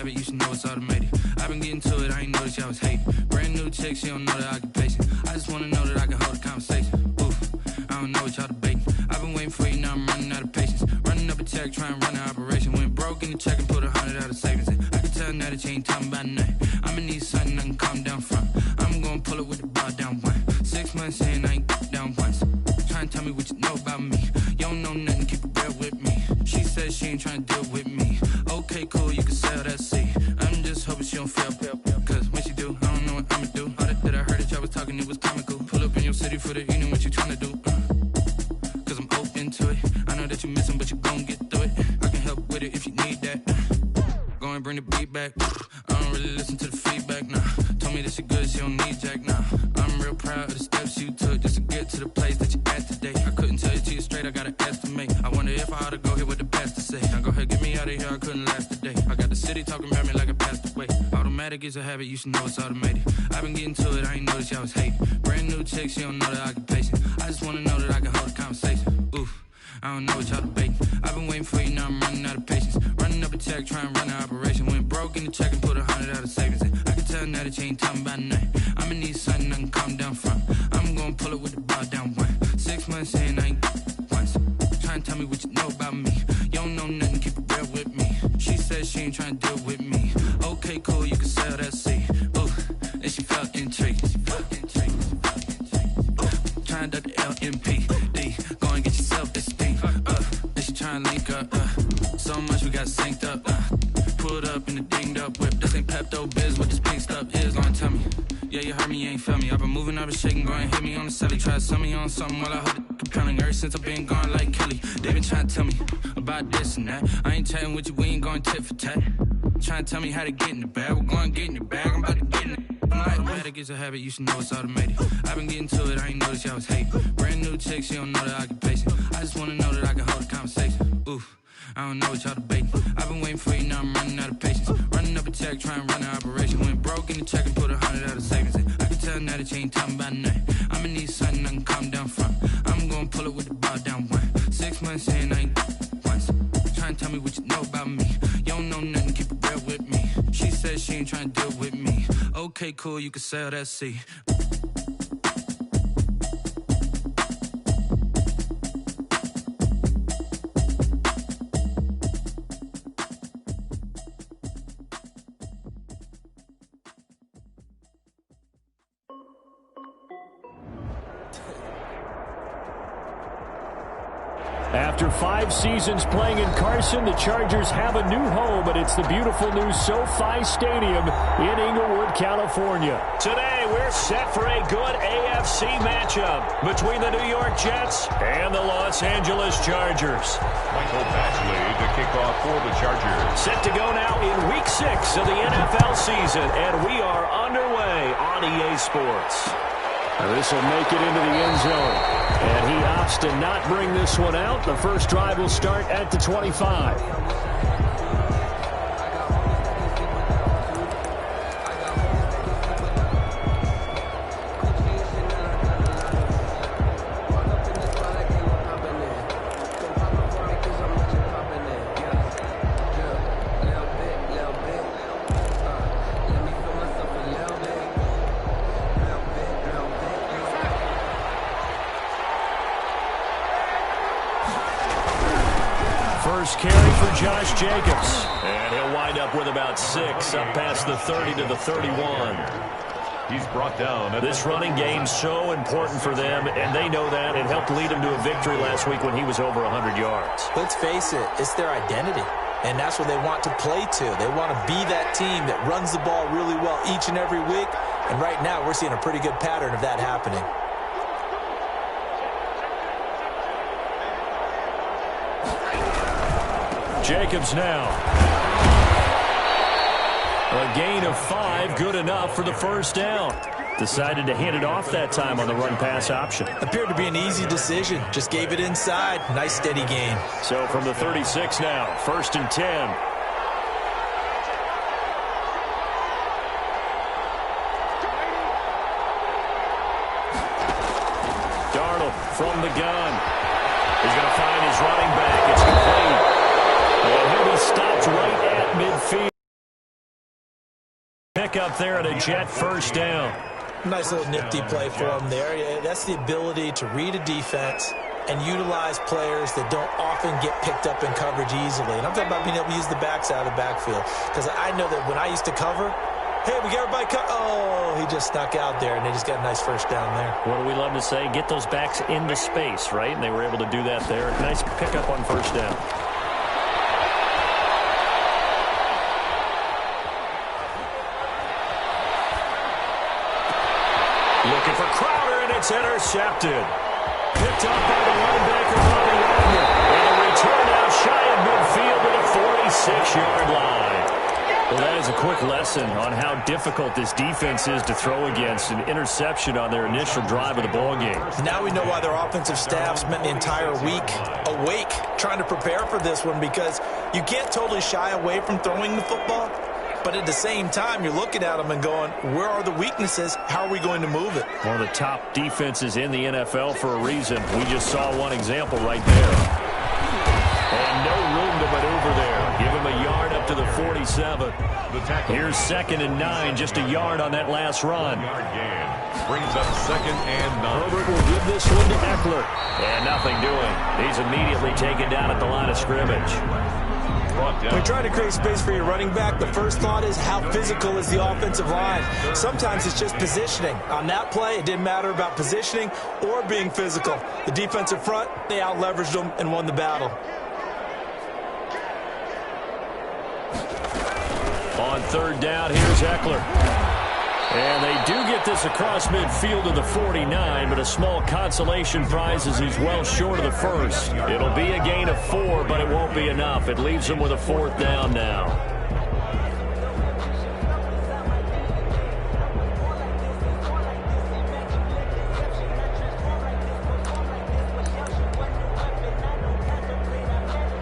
You should know it's automated. I've been getting to it, I ain't noticed y'all was hating. Brand new chick, she don't know the occupation. I just wanna know that I can hold a conversation. Oof, I don't know what y'all debating. I've been waiting for you, now I'm running out of patience. Running up a check, trying to run an operation. Went broke in the check and put 100 out of savings in. I can tell now that you ain't talking about nothing. I'ma need something I can calm down from. I'm gonna pull it with the bar down one. 6 months in, I ain't down once. Trying to tell me what you know about me. You don't know nothing, keep it real with me. She said she ain't trying to deal with me. Okay, cool, you can sell that seat. I'm just hoping she don't fail. Cause when she do, I don't know what I'ma do. All that I heard that y'all was talking, it was comical. Pull up in your city for the evening, what you tryna do? Cause I'm open to it. I know that you missing, but you gon' get through it. I can help with it if you need that. Go and bring the beat back. I don't really listen to the feedback, nah. Told me that she good, she don't need Jack, nah. I'm real proud of the steps you took just to get to the place that you at today. I couldn't tell you to you straight, I gotta estimate. I wonder if I ought to go here with the pastor say. Now go ahead, get me out of here, I couldn't last today. I got the city talking about me like I passed away. Automatic is a habit, you should know it's automated. I've been getting to it, I ain't noticed y'all was hating. Brand new chick, she don't know the occupation. I just wanna know that I can hold a conversation. Oof, I don't know what y'all debating. I've been waiting for you, now I'm running out of patience. Running up a check, trying to run an operation. Went broke in the check and put 100 out of savings in. I can tell now that you ain't talking about nothing. I'ma need something I can calm down from. I'm gonna pull it with the bar down one. 6 months in, I ain't once. Trying to tell me what you know about me. You don't know nothing, keep it real with me. She said she ain't trying to deal with me. Okay, cool, you can sell that seat. Ooh, and she felt intrigued. Trying to duck the LMPD. Go and get yourself this thing. And she trying to link up. So much we got synced up. Pulled up in the dinged up whip. This ain't Pepto-Biz, what this pink stuff is. Long tell me. Yeah, you heard me, you ain't felt me. I've been moving, I've been shaking, go and hit me on the celly. Try to sell me on something while I hold it compelling. Ever since I've been gone like Kelly, they been trying to tell me about this and that. I ain't chatting with you, we ain't going tit for tat. Trying to tell me how to get in the bag. We're going to get in the bag, I'm about to get in it. Automatic is a habit, you should know it's automated. I've been getting to it, I ain't noticed y'all was hating. Brand new chick, she don't know the occupation. I just wanna know that I can hold a conversation. Oof, I don't know what y'all debating. I've been waiting for you, now I'm running out of patience. Running up a check, trying to run an operation. Went broke in the check and put 100 out of savings in. I can tell now that you ain't talking about nothing. I'ma need something I can calm down from. I'm gonna pull it with the bar down one. 6 months in, I ain't once. Trying to tell me what you know about me. You don't know nothing, keep it real with said she ain't trying to deal with me. Okay, cool, you can sail that sea. After 5 seasons playing in Carson, the Chargers have a new home, and it's the beautiful new SoFi Stadium in Inglewood, California. Today, we're set for a good AFC matchup between the New York Jets and the Los Angeles Chargers. Michael Batchley to kick off for the Chargers. Set to go now in Week 6 of the NFL season, and we are underway on EA Sports. This will make it into the end zone. And he opts to not bring this one out. The first drive will start at the 25. First carry for Josh Jacobs. And he'll wind up with about 6, up past the 30 to the 31. He's brought down. This running game's so important for them, and they know that. It helped lead them to a victory last week when he was over 100 yards. Let's face it, it's their identity. And that's what they want to play to. They want to be that team that runs the ball really well each and every week. And right now, we're seeing a pretty good pattern of that happening. Jacobs now. A gain of 5, good enough for the first down. Decided to hand it off that time on the run-pass option. Appeared to be an easy decision. Just gave it inside. Nice, steady gain. So from the 36 now, 1st and 10. Darnold from the gun. He's going to find his running back. It's complete. And he'll be stopped right at midfield. Pick up there at a Jet first down. Nice little nifty play for him there. Yeah, that's the ability to read a defense and utilize players that don't often get picked up in coverage easily. And I'm talking about being able to use the backs out of the backfield. Because I know that when I used to cover, hey, we got everybody oh, he just snuck out there, and they just got a nice first down there. What do we love to say? Get those backs into space, right? And they were able to do that there. Nice pickup on first down. Looking for Crowder, and it's intercepted. Picked up by the linebacker, Bobby Wagner. And a return out shy of midfield to the 46-yard line. Well, that is a quick lesson on how difficult this defense is to throw against. An interception on their initial drive of the ballgame. Now we know why their offensive staff spent the entire week awake trying to prepare for this one, because you can't totally shy away from throwing the football. But at the same time, you're looking at them and going, where are the weaknesses? How are we going to move it? One of the top defenses in the NFL for a reason. We just saw one example right there. And no room to maneuver there. Give him a yard up to the 47. Here's 2nd and 9, just a yard on that last run. Brings up 2nd and 9. Herbert will give this one to Eckler. And nothing doing. He's immediately taken down at the line of scrimmage. When you're trying to create space for your running back, the first thought is how physical is the offensive line. Sometimes it's just positioning. On that play, it didn't matter about positioning or being physical. The defensive front, they out-leveraged them and won the battle. On 3rd down, here's Eckler. And they do get this across midfield to the 49, but a small consolation prize as he's well short of the first. It'll be a gain of 4, but it won't be enough. It leaves them with a 4th down now.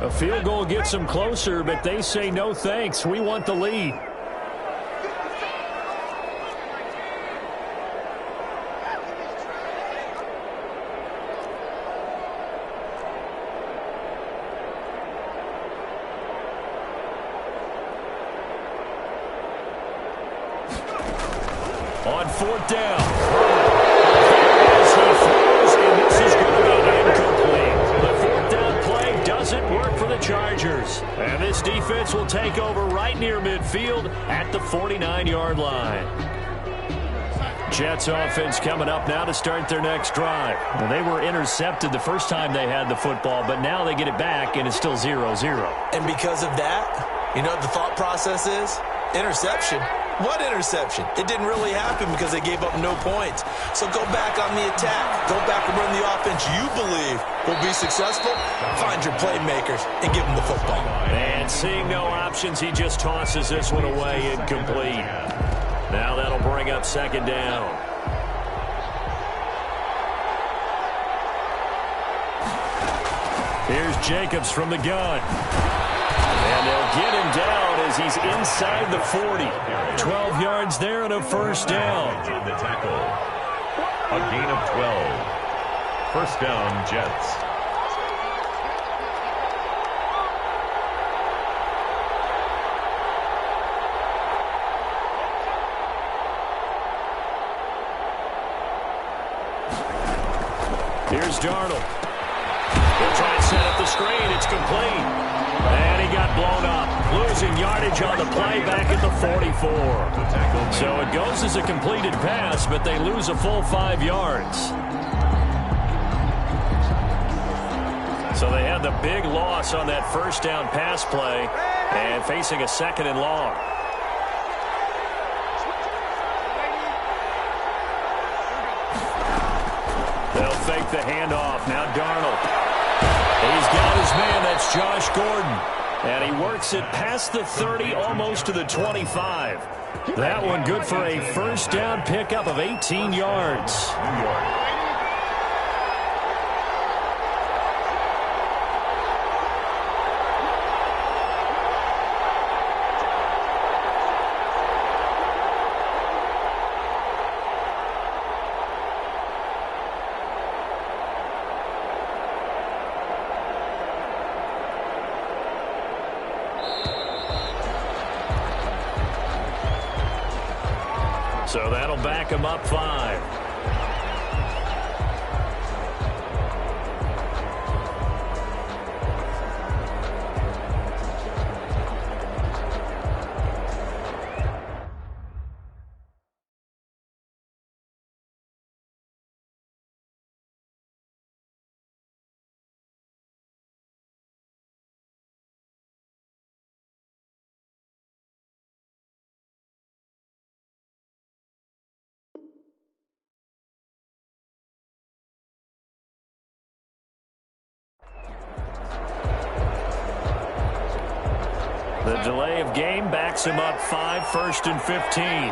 A field goal gets them closer, but they say no thanks. We want the lead. 4th down. As he throws, and this is going to be incomplete. The 4th down play doesn't work for the Chargers. And this defense will take over right near midfield at the 49-yard line. Jets offense coming up now to start their next drive. Well, they were intercepted the first time they had the football, but now they get it back, and it's still 0-0. And because of that, you know what the thought process is? Interception. What interception? It didn't really happen because they gave up no points. So go back on the attack. Go back and run the offense you believe will be successful. Find your playmakers and give them the football. And seeing no options, he just tosses this one away, incomplete. Now that'll bring up 2nd down. Here's Jacobs from the gun. And they'll get him down as he's inside the 40. 12 yards there and a 1st down. The tackle. A gain of 12. 1st down, Jets. Here's Darnold. He'll try and set up the screen. It's complete. And he got blown up. Losing yardage on the play back at the 44. So it goes as a completed pass, but they lose a full 5 yards. So they had the big loss on that 1st down pass play and facing a 2nd and long. They'll fake the handoff. Now Darnold. He's got his man. That's Josh Gordon. And he works it past the 30, almost to the 25. That one good for a 1st down pickup of 18 yards. New York. So that'll back him up 5. The delay of game backs him up 5, 1st and 15.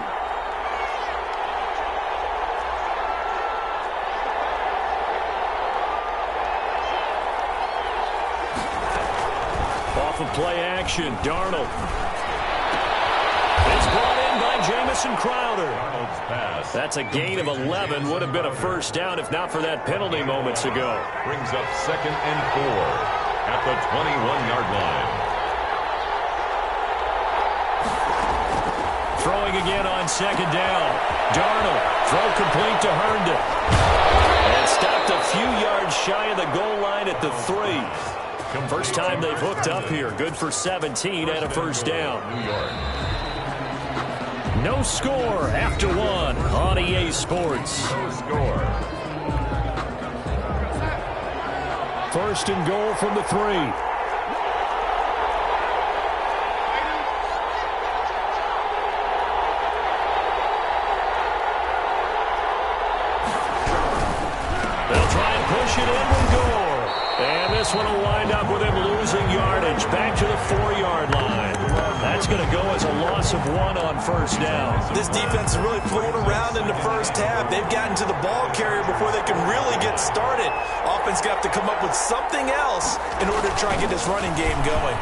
Off of play action, Darnold. It's brought in by Jamison Crowder. That's a gain of 11. Would have been a 1st down if not for that penalty moments ago. Brings up 2nd and 4 at the 21-yard line. Throwing again on 2nd down. Darnold, throw complete to Herndon. And stopped a few yards shy of the goal line at the 3. First time they've hooked up here. Good for 17 and a 1st down. New York. No score after 1 on EA Sports. No score. 1st and goal from the 3. Push it in with Gore. And this one will wind up with him losing yardage back to the 4-yard line. That's going to go as a loss of 1 on 1st down. This defense is really flown around in the 1st half. They've gotten to the ball carrier before they can really get started. Offense going to have to come up with something else in order to try and get this running game going.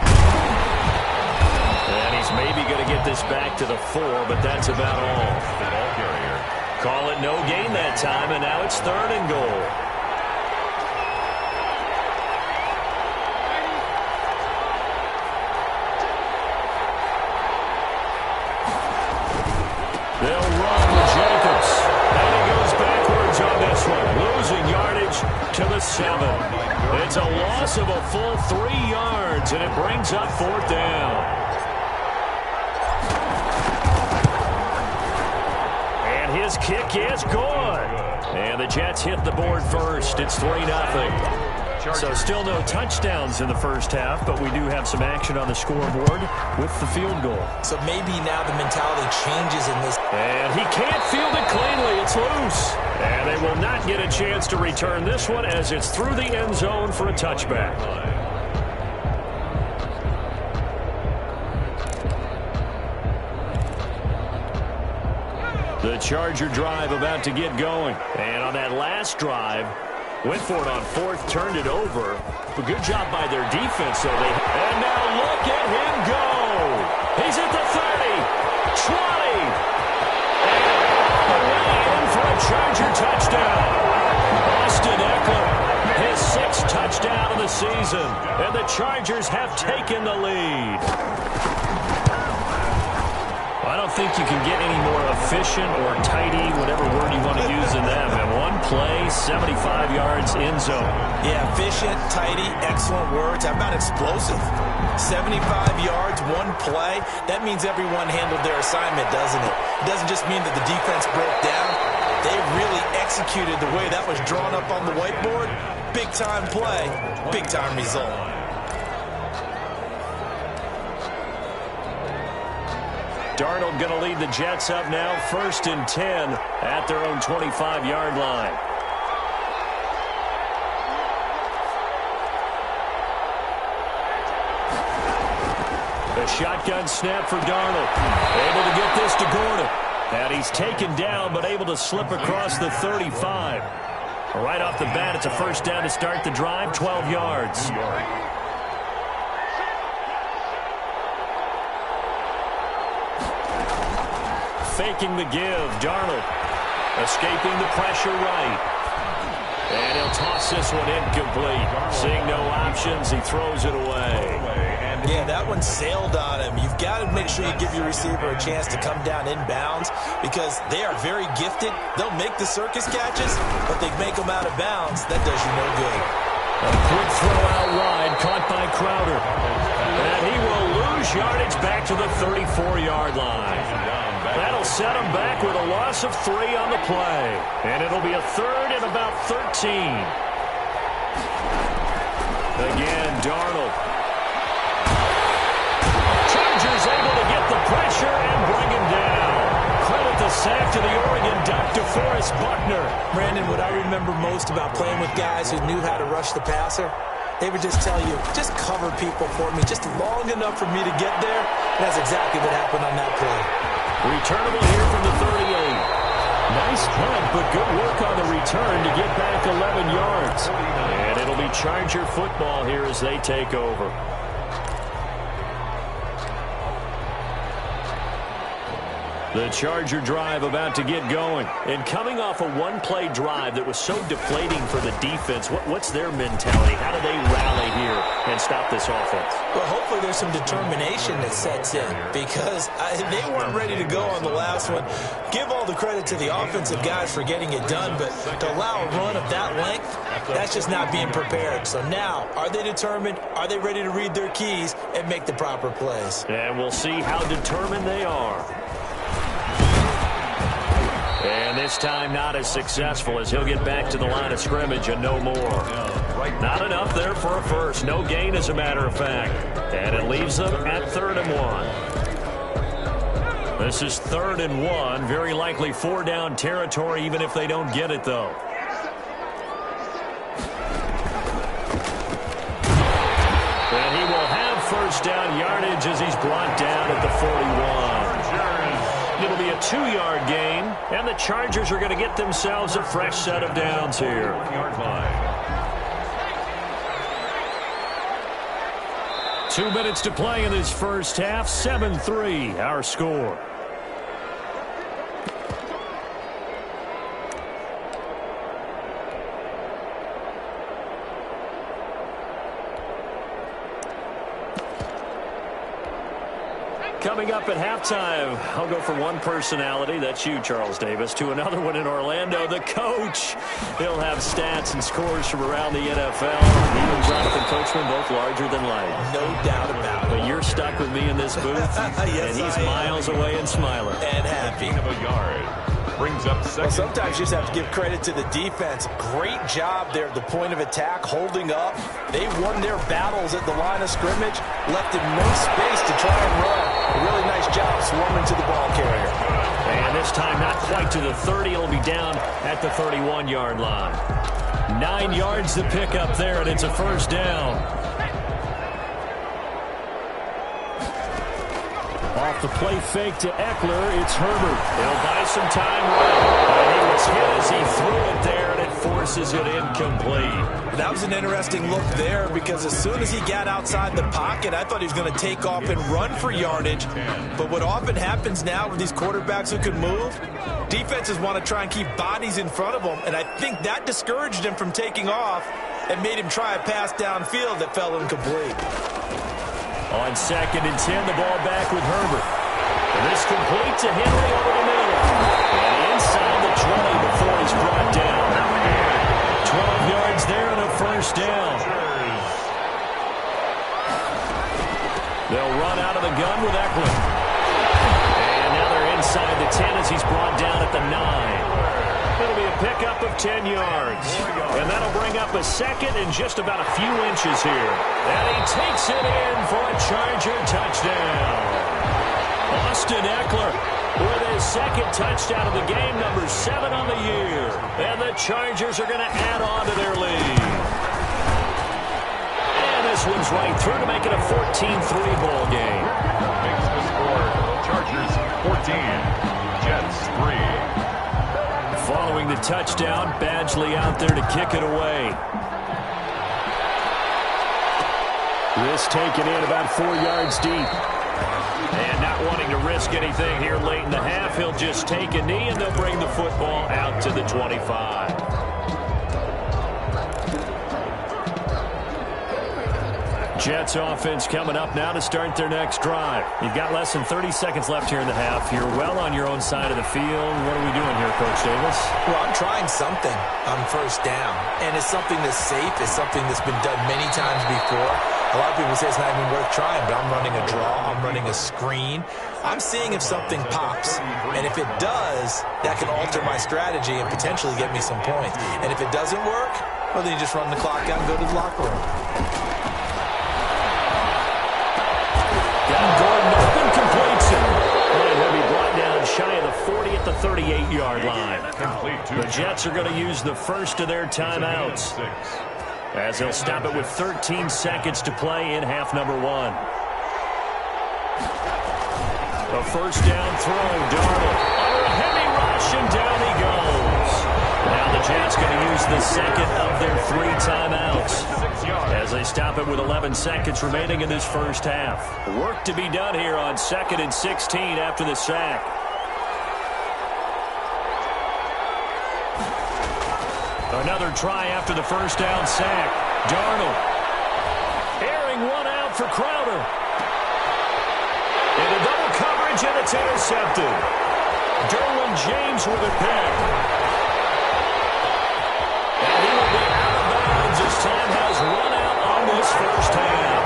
And he's maybe going to get this back to the 4, but that's about all. The ball carrier. Call it no gain that time, and now it's 3rd and goal. They'll run with Jacobs. to the 7. It's a loss of a full 3 yards, and it brings up 4th down. And his kick is good. And the Jets hit the board first. It's 3-0. So still no touchdowns in the first half, but we do have some action on the scoreboard with the field goal. So maybe now the mentality changes in this. And he can't field it cleanly. It's loose. And they will not get a chance to return this one as it's through the end zone for a touchback. The Charger drive about to get going. And on that last drive, went for it on 4th, turned it over. But good job by their defense, though. And now look at him go. He's at the 30, 20. And away in for a Charger touchdown. Austin Eckler, his 6th touchdown of the season. And the Chargers have taken the lead. I don't think you can get any more efficient or tidy, whatever word you want to use in that. And one play, 75 yards in zone. Yeah, efficient, tidy, excellent words. How about explosive? 75 yards, one play. That means everyone handled their assignment, doesn't it? It doesn't just mean that the defense broke down. They really executed the way that was drawn up on the whiteboard. Big-time play, big-time result. Darnold going to lead the Jets up now, 1st and 10 at their own 25-yard line. The shotgun snap for Darnold. Able to get this to Gordon. And he's taken down, but able to slip across the 35. Right off the bat, it's a 1st down to start the drive, 12 yards. Faking the give, Darnold escaping the pressure right. And he'll toss this one incomplete. Seeing no options, he throws it away. Yeah, that one sailed on him. You've got to make sure you give your receiver a chance to come down inbounds because they are very gifted. They'll make the circus catches, but they make them out of bounds. That does you no good. A quick throw out wide, caught by Crowder. And he will lose yardage back to the 34-yard line. That'll set him back with a loss of 3 on the play. And it'll be a 3rd and about 13. Again, Darnold. Chargers able to get the pressure and bring him down. Credit the sack to the Oregon Duck, DeForest Buckner. Brandon, what I remember most about playing with guys who knew how to rush the passer, they would just tell you, just cover people for me, just long enough for me to get there. And that's exactly what happened on that play. Returnable here from the 38. Nice punt, but good work on the return to get back 11 yards. And it'll be Charger football here as they take over. The Charger drive about to get going. And coming off a one-play drive that was so deflating for the defense, what's their mentality? How do they rally here and stop this offense? Well, hopefully there's some determination that sets in because they weren't ready to go on the last one. Give all the credit to the offensive guys for getting it done, but to allow a run of that length, that's just not being prepared. So now, are they determined? Are they ready to read their keys and make the proper plays? And we'll see how determined they are. And this time not as successful as he'll get back to the line of scrimmage and no more. Not enough there for a first. No gain, as a matter of fact. And it leaves them at 3rd and 1. This is 3rd and 1. Very likely 4-down territory, even if they don't get it, though. And he will have 1st down yardage as he's brought down at the 41. It'll be a 2-yard gain, and the Chargers are going to get themselves a fresh set of downs here. 2 minutes to play in this first half. 7-3, our score. Coming up at halftime, I'll go from one personality, that's you, Charles Davis, to another one in Orlando, the coach. He'll have stats and scores from around the NFL. He and Jonathan Coachman, both larger than life. No doubt about it. But you're stuck with me in this booth, yes, and he's miles away and smiling. And happy. Of a yard. Brings up second. Well, sometimes you just have to give credit to the defense. Great job there at the point of attack, holding up. They won their battles at the line of scrimmage, left him no space to try and run. A really nice job swarming to the ball carrier. And this time not quite to the 30. It'll be down at the 31-yard line. 9 yards to pick up there, and it's a first down. Off the play fake to Eckler, it's Herbert. He'll buy some time running. And he was hit as he threw it there, and it forces it incomplete. That was an interesting look there because as soon as he got outside the pocket, I thought he was going to take off and run for yardage. But what often happens now with these quarterbacks who can move, defenses want to try and keep bodies in front of them, and I think that discouraged him from taking off and made him try a pass downfield that fell incomplete. On 2nd and 10, the ball back with Herbert. And this complete to Henry over the middle. And inside the 20 before he's brought down. 12 yards there and a first down. They'll run out of the gun with Eckler. And now they're inside the 10 as he's brought down at the 9. It'll be a pickup of 10 yards. And that'll bring up a second and just about a few inches here. And he takes it in for a Charger touchdown. Austin Eckler with his second touchdown of the game, number 7 on the year. And the Chargers are going to add on to their lead. And this one's right through to make it a 14-3 ball game. Makes the score Chargers 14, Jets 3. Following the touchdown, Badgley out there to kick it away. This taken in about 4 yards deep. And not wanting to risk anything here late in the half, he'll just take a knee and they'll bring the football out to the 25. Jets offense coming up now to start their next drive. You've got less than 30 seconds left here in the half. You're well on your own side of the field. What are we doing here, Coach Davis? Well, I'm trying something on first down, and it's something that's safe. It's something that's been done many times before. A lot of people say it's not even worth trying, but I'm running a draw. I'm running a screen. I'm seeing if something pops, and if it does, that can alter my strategy and potentially get me some points. And if it doesn't work, well, then you just run the clock out and go to the locker room. Gordon open, completes it. And he'll be brought down shy of the 40 at the 38-yard line. The Jets are going to use the first of their timeouts as they'll stop it with 13 seconds to play in half number 1. A first down throw, Darnold under a heavy rush, and down he goes. Now the Jets going to use the second of their 3 timeouts as they stop it with 11 seconds remaining in this first half. Work to be done here on 2nd and 16 after the sack. Another try after the first down sack. Darnold airing one out for Crowder. Into double coverage, and it's intercepted. Derwin James with a pick. And he will be out of bounds as time has run out on this first half.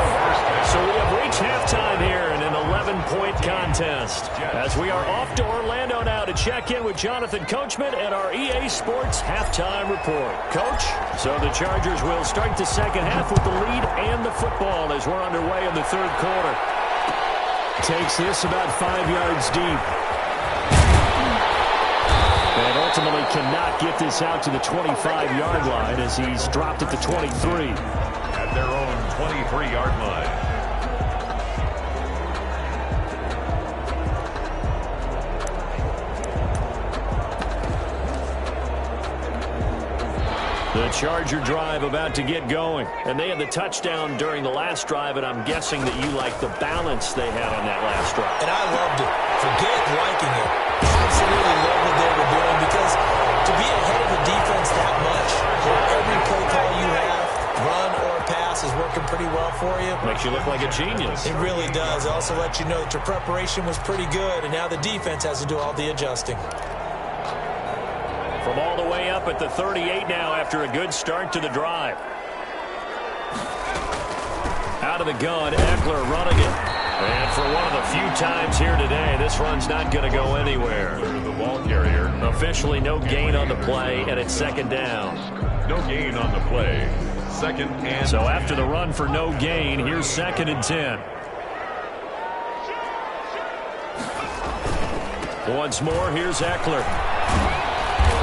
So we have reached halftime here in an 11-point contest. As we are off to Orlando now to check in with Jonathan Coachman and our EA Sports halftime report. Coach, so the Chargers will start the second half with the lead and the football as we're underway in the third quarter. Takes this about 5 yards deep. And ultimately cannot get this out to the 25-yard line as he's dropped at the 23. At their own 23-yard line. The Charger drive about to get going. And they had the touchdown during the last drive, and I'm guessing that you like the balance they had on that last drive. And I loved it. Forget liking it. Absolutely love what they were doing, because to be ahead of the defense that much, where every play call you have, run or pass, is working working pretty well for you. Makes you look like a genius. It really does. It also lets you know that your preparation was pretty good, and now the defense has to do all the adjusting. From all the way up at the 38 now after a good start to the drive. Out of the gun, Eckler running it. And for one of the few times here today, this run's not going to go anywhere. The ball carrier. Officially no gain on the play, and it's second down. No gain on the play. Second and... So after the run for no gain, here's 2nd and 10. Once more, here's Eckler.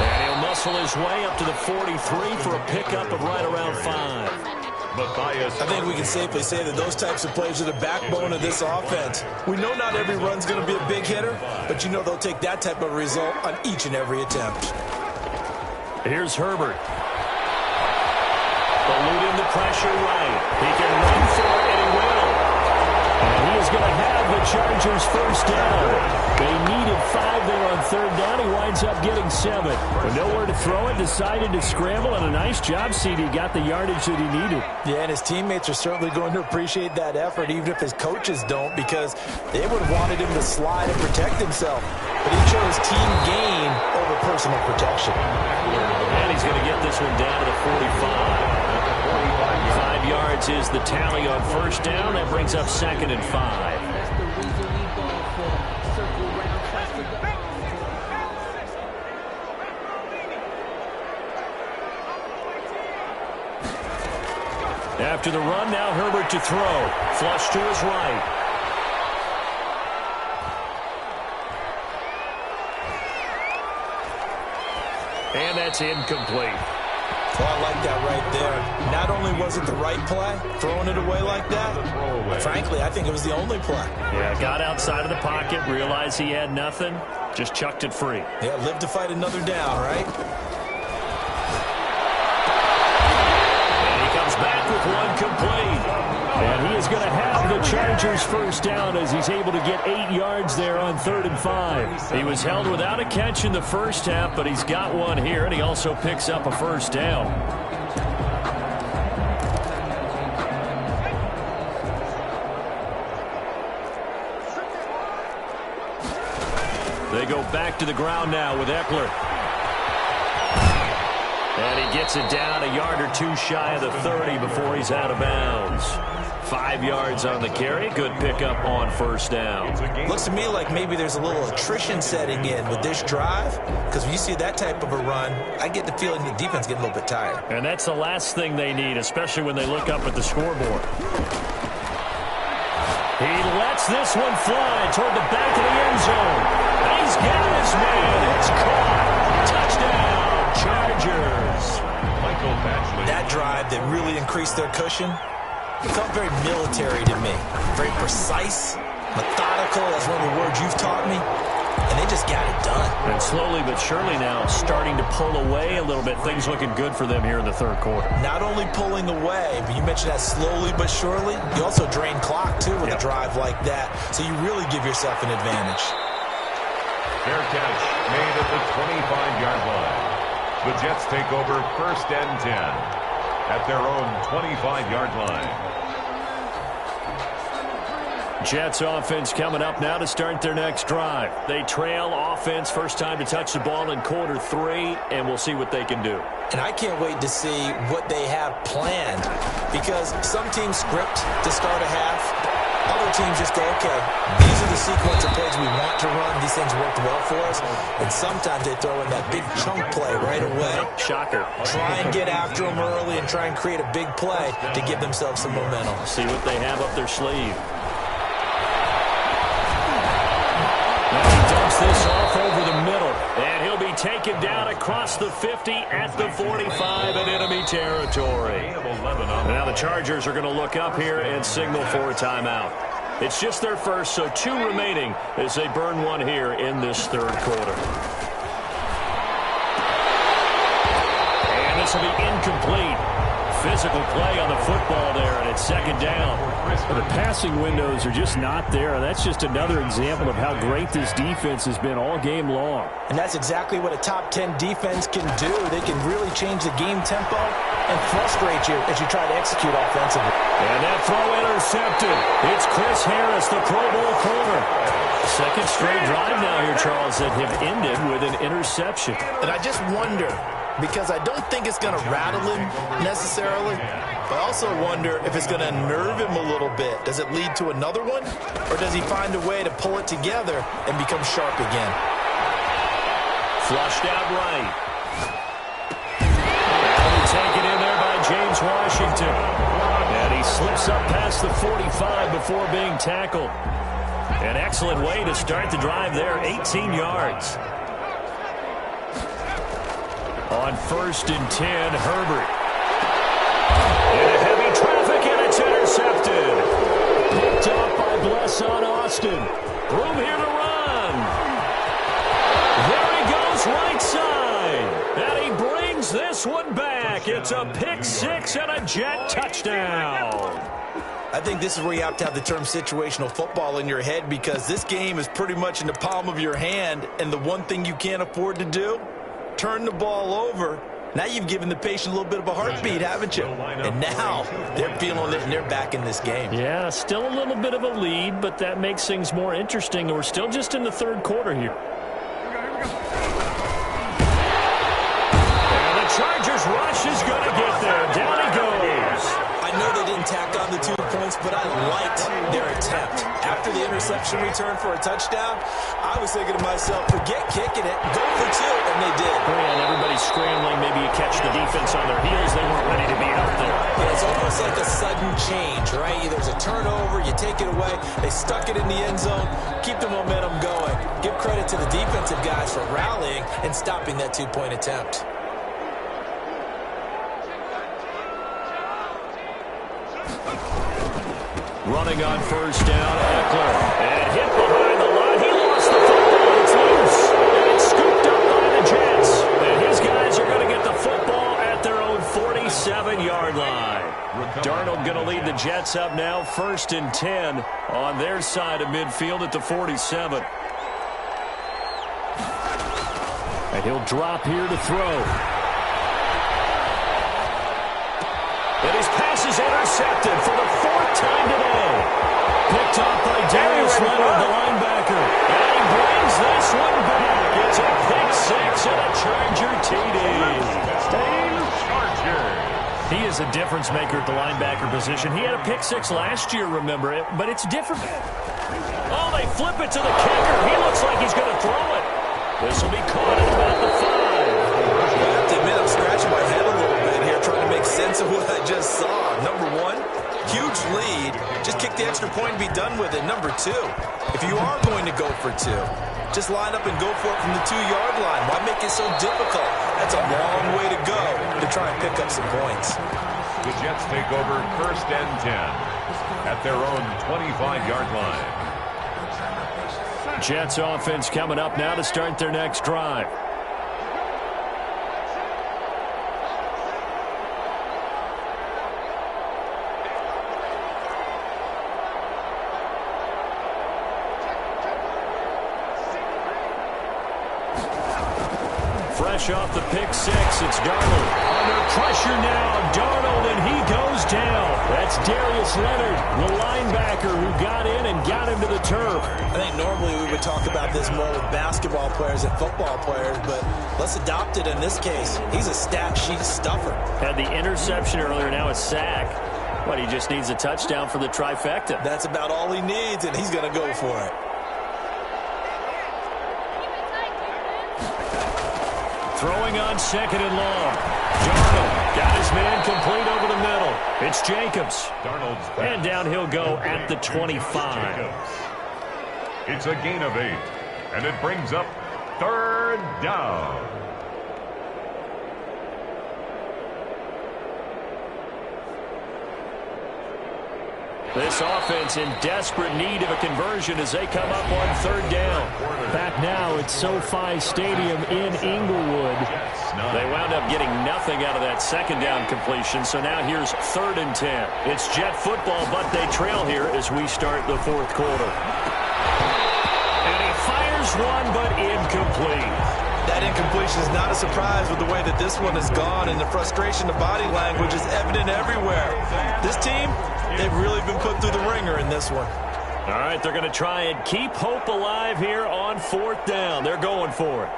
And he'll muscle his way up to the 43 for a pickup of right around 5. Matthias. I think we can safely say that those types of plays are the backbone of this offense. We know not every run's going to be a big hitter, but you know they'll take that type of result on each and every attempt. Here's Herbert. Eluding the pressure right. He can run for it, and he will. And he is going to have the Chargers first down. They needed 5 there on 3rd down. He winds up getting 7. With nowhere to throw it, decided to scramble, and a nice job, CD. Got the yardage that he needed. Yeah, and his teammates are certainly going to appreciate that effort, even if his coaches don't, because they would have wanted him to slide and protect himself. But he chose team gain over personal protection. And he's going to get this one down to the 45. 5 yards is the tally on first down. That brings up 2nd and 5. After the run, now Herbert to throw. Flush to his right. And that's incomplete. Well, I like that right there. Not only was it the right play, throwing it away like that, frankly, I think it was the only play. Yeah, got outside of the pocket, realized he had nothing, just chucked it free. Yeah, live to fight another down, right? And he comes back with one complete. And he is going to have the Chargers first down as he's able to get 8 yards there on 3rd and 5. He was held without a catch in the first half, but he's got one here, and he also picks up a first down. They go back to the ground now with Eckler. And he gets it down a yard or two shy of the 30 before he's out of bounds. 5 yards on the carry. Good pickup on first down. Looks to me like maybe there's a little attrition setting in with this drive, because when you see that type of a run, I get the feeling the defense getting a little bit tired. And that's the last thing they need, especially when they look up at the scoreboard. He lets this one fly toward the back of the end zone. He's got his man. It's caught. Touchdown, Chargers. Michael Batchley. That drive that really increased their cushion, it felt very military to me. Very precise, methodical. That's one of the words you've taught me. And they just got it done. And slowly but surely now starting to pull away a little bit. Things looking good for them here in the 3rd quarter. Not only pulling away, but you mentioned that slowly but surely. You also drain clock, too, with a drive like that. So you really give yourself an advantage. Fair catch made at the 25-yard line. The Jets take over 1st and 10 at their own 25-yard line. Jets offense coming up now to start their next drive. They trail offense, first time to touch the ball in quarter 3, and we'll see what they can do. And I can't wait to see what they have planned, because some teams script to start a half. Other teams just go, okay, these are the sequence of plays we want to run. These things worked well for us. And sometimes they throw in that big chunk play right away. Shocker. Try and get after them early and try and create a big play to give themselves some momentum. See what they have up their sleeve. Now he dumps this off over the middle. And he'll be taken down across the 50 at the 45 in enemy territory. Now the Chargers are going to look up here and signal for a timeout. It's just their first, so 2 remaining as they burn one here in this 3rd quarter. And this will be incomplete. physical play on the football there, and it's second down. The passing windows are just not there. That's just another example of how great this defense has been all game long. And that's exactly what a top 10 defense can do. They can really change the game tempo and frustrate you as you try to execute offensively. And that throw intercepted. It's Chris Harris, the Pro Bowl corner. Second straight drive now here, Charles, that have ended with an interception. And I just wonder, because I don't think it's going to rattle him necessarily, but I also wonder if it's going to nerve him a little bit. Does it lead to another one, or does he find a way to pull it together and become sharp again? Flushed out right. And taken in there by James Washington. And he slips up past the 45 before being tackled. An excellent way to start the drive there, 18 yards. On 1st and 10, Herbert. Into heavy traffic, and it's intercepted. Picked off by Blesson Austin. Room here to run. There he goes, right side. And he brings this one back. It's a pick six and a Jet touchdown. I think this is where you have to have the term situational football in your head, because this game is pretty much in the palm of your hand, and the one thing you can't afford to do, turn the ball over. Now you've given the patient a little bit of a heartbeat, haven't you? And now they're feeling it, and they're back in this game. Yeah, still a little bit of a lead, but that makes things more interesting. We're still just in the third quarter here. And the Chargers rush is going to get there. Down he goes. I know they didn't tack on the 2 points, but I liked their attempt. After the interception return for a touchdown, I was thinking to myself, forget kicking it, go for 2, and they did. And everybody's scrambling. Maybe you catch the defense on their heels. They weren't ready to be out there. Yeah, it's almost like a sudden change, right? There's a turnover, you take it away. They stuck it in the end zone. Keep the momentum going. Give credit to the defensive guys for rallying and stopping that 2-point attempt. Running on 1st down, Eckler. And hit behind the line. He lost the football. It's loose. And it's scooped up by the Jets. And his guys are going to get the football at their own 47-yard line. Darnold going to lead the Jets up now, 1st and 10 on their side of midfield at the 47. And he'll drop here to throw. And his pass is intercepted for the 4th time today. Picked off by Darius Leonard, the linebacker. And he brings this one back. It's a pick six and a Charger TD. He is a difference maker at the linebacker position. He had a pick six last year, remember it, but it's different. Oh, they flip it to the kicker. He looks like he's going to throw it. This will be caught at about the 5. I have to admit, I'm scratching my head a little bit here trying to make sense of what I just saw. Number 1, huge lead. Just kick the extra point and be done with it. Number 2, if you are going to go for 2, just line up and go for it from the 2-yard line. Why make it so difficult? That's a long way to go to try and pick up some points. The Jets take over 1st and 10 at their own 25-yard line. Jets offense coming up now to start their next drive. Fresh off the pick six, it's Darnold. Under pressure now, Darnold, and he goes down. That's Darius Leonard, the linebacker who got in and got him to the turf. I think normally we would talk about this more with basketball players and football players, but let's adopt it in this case. He's a stat sheet stuffer. Had the interception earlier, now a sack. But he just needs a touchdown for the trifecta. That's about all he needs, and he's going to go for it. Throwing on 2nd and long. Darnold got his man complete over the middle. It's Jacobs. And down he'll go at the 25. It's a gain of 8, and it brings up 3rd down. This offense in desperate need of a conversion as they come up on third down. Back now at SoFi Stadium in Inglewood. They wound up getting nothing out of that second down completion, so now here's 3rd and 10. It's Jet football, but they trail here as we start the 4th quarter. And he fires one, but incomplete. That incompletion is not a surprise with the way that this one has gone, and the frustration of body language is evident everywhere. This team, they've really been put through the ringer in this one. All right, they're going to try and keep hope alive here on 4th down. They're going for it.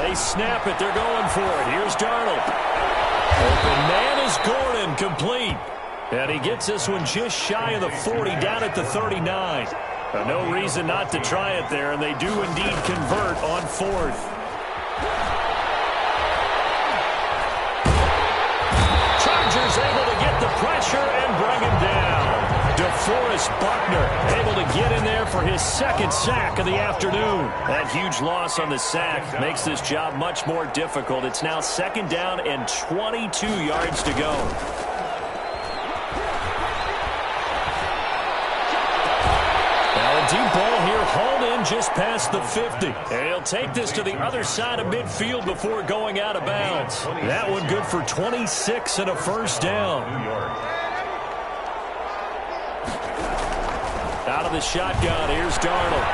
They snap it. They're going for it. Here's Darnold. Open man is Gordon, complete. And he gets this one just shy of the 40, down at the 39. No reason not to try it there, and they do indeed convert on 4th. Chargers able to get the pressure and bring him down. DeForest Buckner able to get in there for his 2nd sack of the afternoon. That huge loss on the sack makes this job much more difficult. It's now 2nd down and 22 yards to go. Deep ball here, hauled in just past the 50. And he'll take this to the other side of midfield before going out of bounds. That one good for 26 and a 1st down. Out of the shotgun, here's Darnold.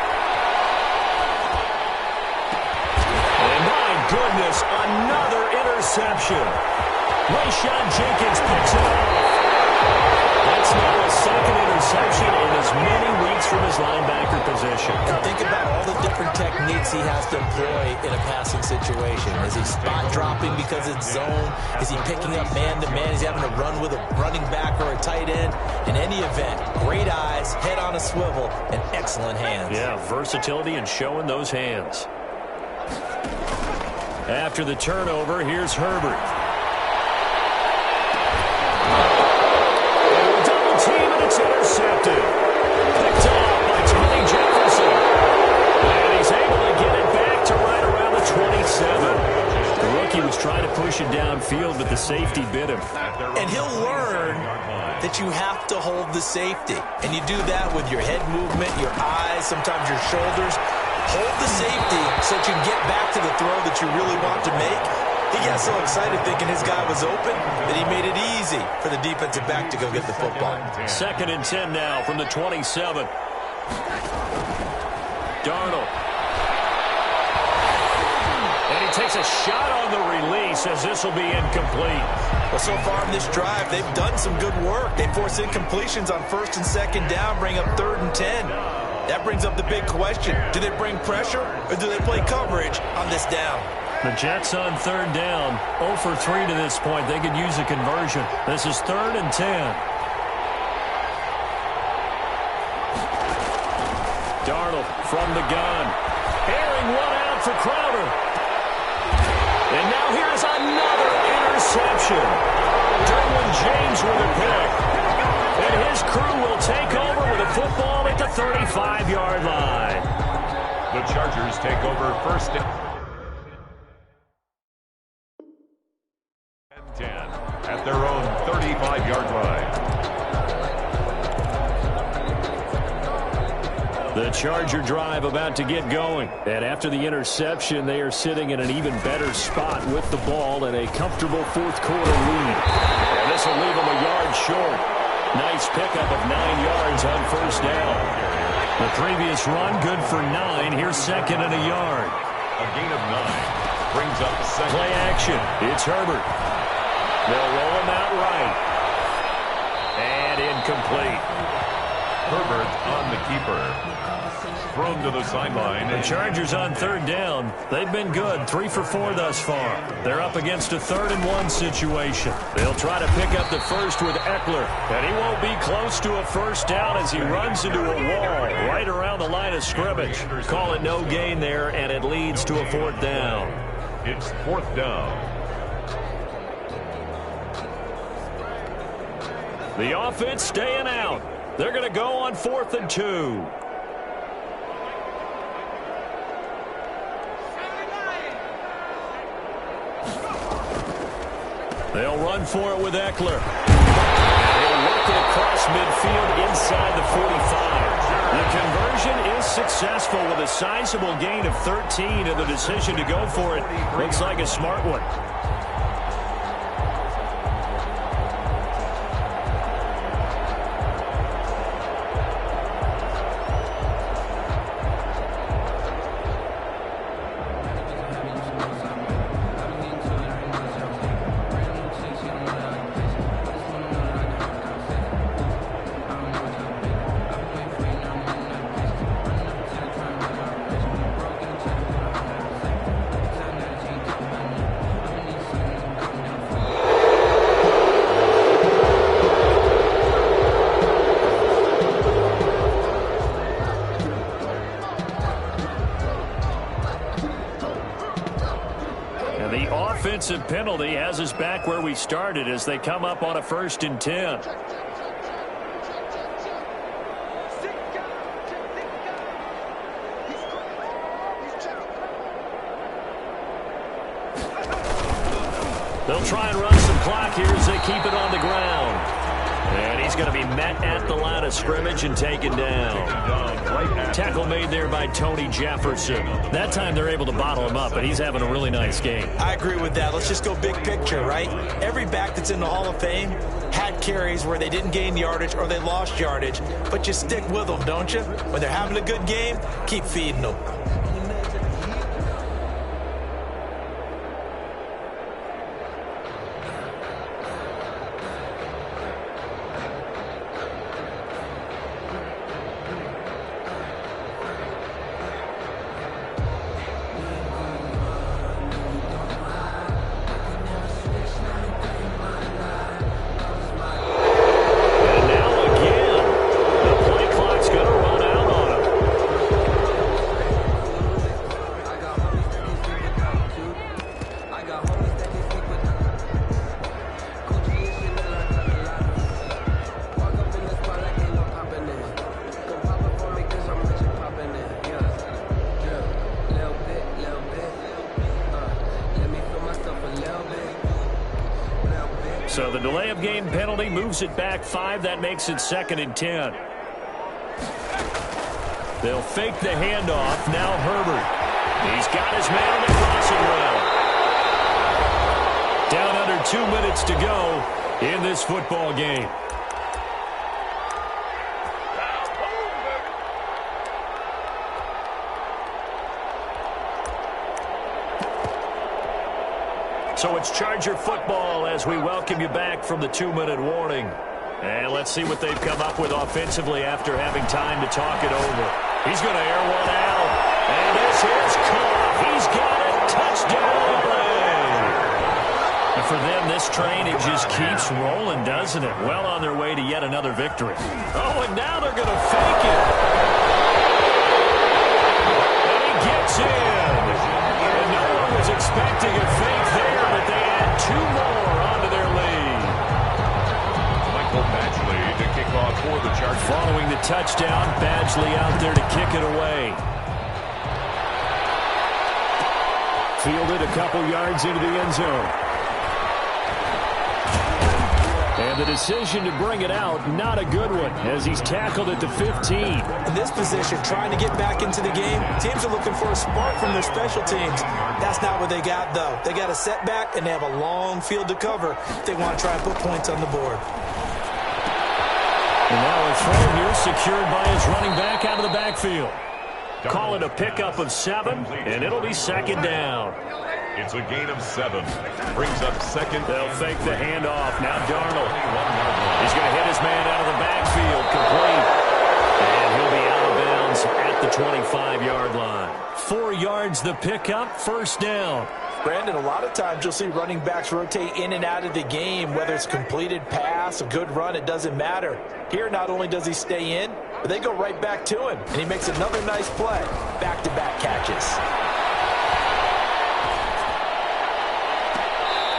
And my goodness, another interception. Rayshon Jenkins picks it up. That's now his 2nd interception in as many weeks from his linebacker position. And think about all the different techniques he has to employ in a passing situation. Is he spot dropping because it's zone? Is he picking up man-to-man? Is he having to run with a running back or a tight end? In any event, great eyes, head on a swivel, and excellent hands. Yeah, versatility and showing those hands. After the turnover, here's Herbert. Intercepted. Picked off by Tony Jefferson. And he's able to get it back to right around the 27. The rookie was trying to push it downfield, but the safety bit him. And he'll learn that you have to hold the safety. And you do that with your head movement, your eyes, sometimes your shoulders. Hold the safety so that you can get back to the throw that you really want to make. He got so excited thinking his guy was open that he made it easy for the defensive back to go get the football. 2nd and 10 now from the 27. Darnold. And he takes a shot on the release as this will be incomplete. Well, so far in this drive, they've done some good work. They force incompletions on 1st and 2nd down, bring up 3rd and 10. That brings up the big question. Do they bring pressure or do they play coverage on this down? The Jets on 3rd down, 0 for 3 to this point. They could use a conversion. This is 3rd and 10. Darnold from the gun. Airing one out for Crowder. And now here's another interception. Derwin James with a pick. And his crew will take over with a football at the 35-yard line. The Chargers take over 1st down. 10 at their own 35-yard line. The Charger drive about to get going. And after the interception, they are sitting in an even better spot with the ball and a comfortable 4th quarter lead. And this will leave them a yard short. Nice pickup of 9 yards on 1st down. The previous run good for 9. Here's 2nd and a yard. A gain of 9 brings up 2nd. Play action. It's Herbert. They'll roll him out right. And incomplete. Herbert on the keeper. Thrown to the sideline. The Chargers on 3rd down. They've been good. 3 for 4 thus far. They're up against a 3rd and 1 situation. They'll try to pick up the first with Eckler. And he won't be close to a 1st down as he runs into a wall right around the line of scrimmage. Call it no gain there, and it leads to a 4th down. It's 4th down. The offense staying out. They're going to go on 4th and 2. They'll run for it with Eckler. He'll it across midfield inside the 45. The conversion is successful with a sizable gain of 13, and the decision to go for it looks like a smart one. Offensive penalty has us back where we started as they come up on a 1st and 10. They'll try and run some clock here as they keep it on the ground. And he's going to be met at the line of scrimmage and taken down. Tackle made there by Tony Jefferson. That time they're able to bottle him up, and he's having a really nice game. I agree with that. Let's just go big picture, right? Every back that's in the Hall of Fame had carries where they didn't gain yardage or they lost yardage, but you stick with them, don't you? When they're having a good game, keep feeding them. So the delay of game penalty moves it back 5. That makes it 2nd and 10. They'll fake the handoff. Now Herbert. He's got his man on the crossing route. Down under 2 minutes to go in this football game. So it's Charger football as we welcome you back from the 2-minute warning. And let's see what they've come up with offensively after having time to talk it over. He's going to air one out. And this is caught. He's got it. Touchdown. And for them, this train, it just keeps rolling, doesn't it? Well on their way to yet another victory. Oh, and now they're going to fake it. And he gets in. And no one was expecting a fake there, but they add 2 more onto their lead. Michael Badgley to kick off for the Chargers. Following the touchdown, Badgley out there to kick it away. Fielded a couple yards into the end zone. And the decision to bring it out, not a good one, as he's tackled at the 15. In this position, trying to get back into the game, teams are looking for a spark from their special teams. That's not what they got, though. They got a setback, and they have a long field to cover if they want to try and put points on the board. And now a throw here secured by his running back out of the backfield. Call it a pickup of 7, and it'll be 2nd down. It's a gain of 7. Brings up 2nd. They'll fake the handoff. Now Darnold. He's going to hit his man out of the backfield. Complete. And he'll be out of bounds at the 25-yard line. 4 yards the pickup. 1st down. Brandon, a lot of times you'll see running backs rotate in and out of the game, whether it's completed pass, a good run, it doesn't matter. Here, not only does he stay in, but they go right back to him, and he makes another nice play. Back-to-back catches.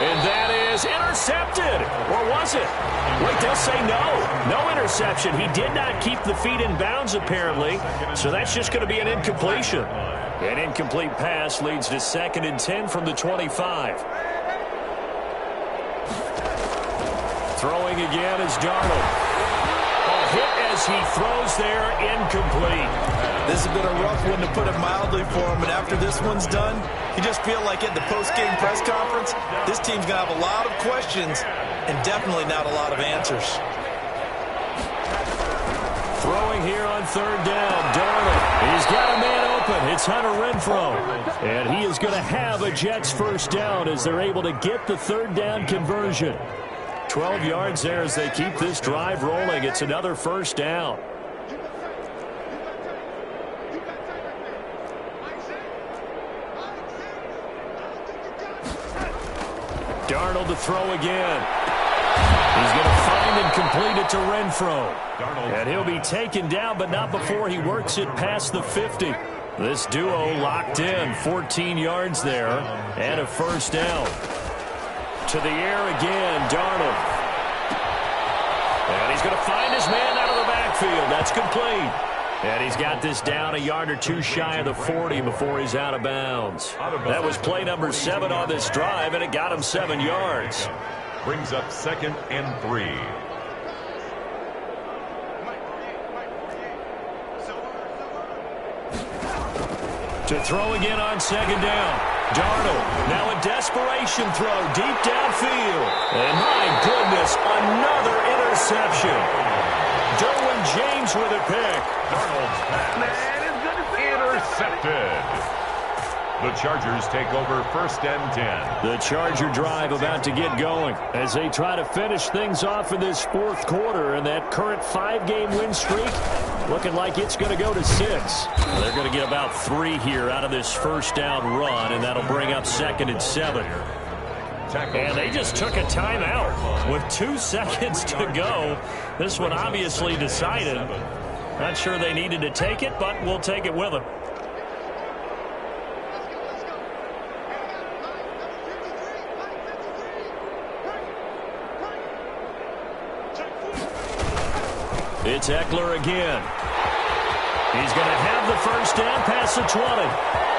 And that is intercepted. Or was it? Wait, they'll say no. No interception. He did not keep the feet in bounds, apparently. So that's just going to be an incompletion. An incomplete pass leads to 2nd and 10 from the 25. Throwing again is Darnold. as he throws there, incomplete. This has been a rough one, to put it mildly, for him. And after this one's done, you just feel like at the post-game press conference, this team's going to have a lot of questions and definitely not a lot of answers. Throwing here on third down, Darnold. He's got a man open. It's Hunter Renfrow. And he is going to have a Jets first down as they're able to get the third down conversion. 12 yards there as they keep this drive rolling. It's another first down. Darnold to throw again. He's going to find and complete it to Renfrow. And he'll be taken down, but not before he works it past the 50. This duo locked in, 14 yards there, and a first down. To the air again, Darnold. And he's going to find his man out of the backfield. That's complete. And he's got this down a yard or two shy of the 40 before he's out of bounds. That was play number 7 on this drive, and it got him 7 yards. Brings up 2nd and 3. To throw again on 2nd down. Darnold, now a desperation throw deep downfield. And my goodness, another interception. Derwin James with a pick. Darnold's pass. Intercepted. The Chargers take over 1st and 10. The Charger drive about to get going as they try to finish things off in this 4th quarter, and that current 5-game win streak looking like it's going to go to 6. They're going to get about 3 here out of this first down run, and that'll bring up 2nd and 7. And they just took a timeout with 2 seconds to go. This one obviously decided. Not sure they needed to take it, but we'll take it with them. It's Eckler again. He's going to have the first down past the 20.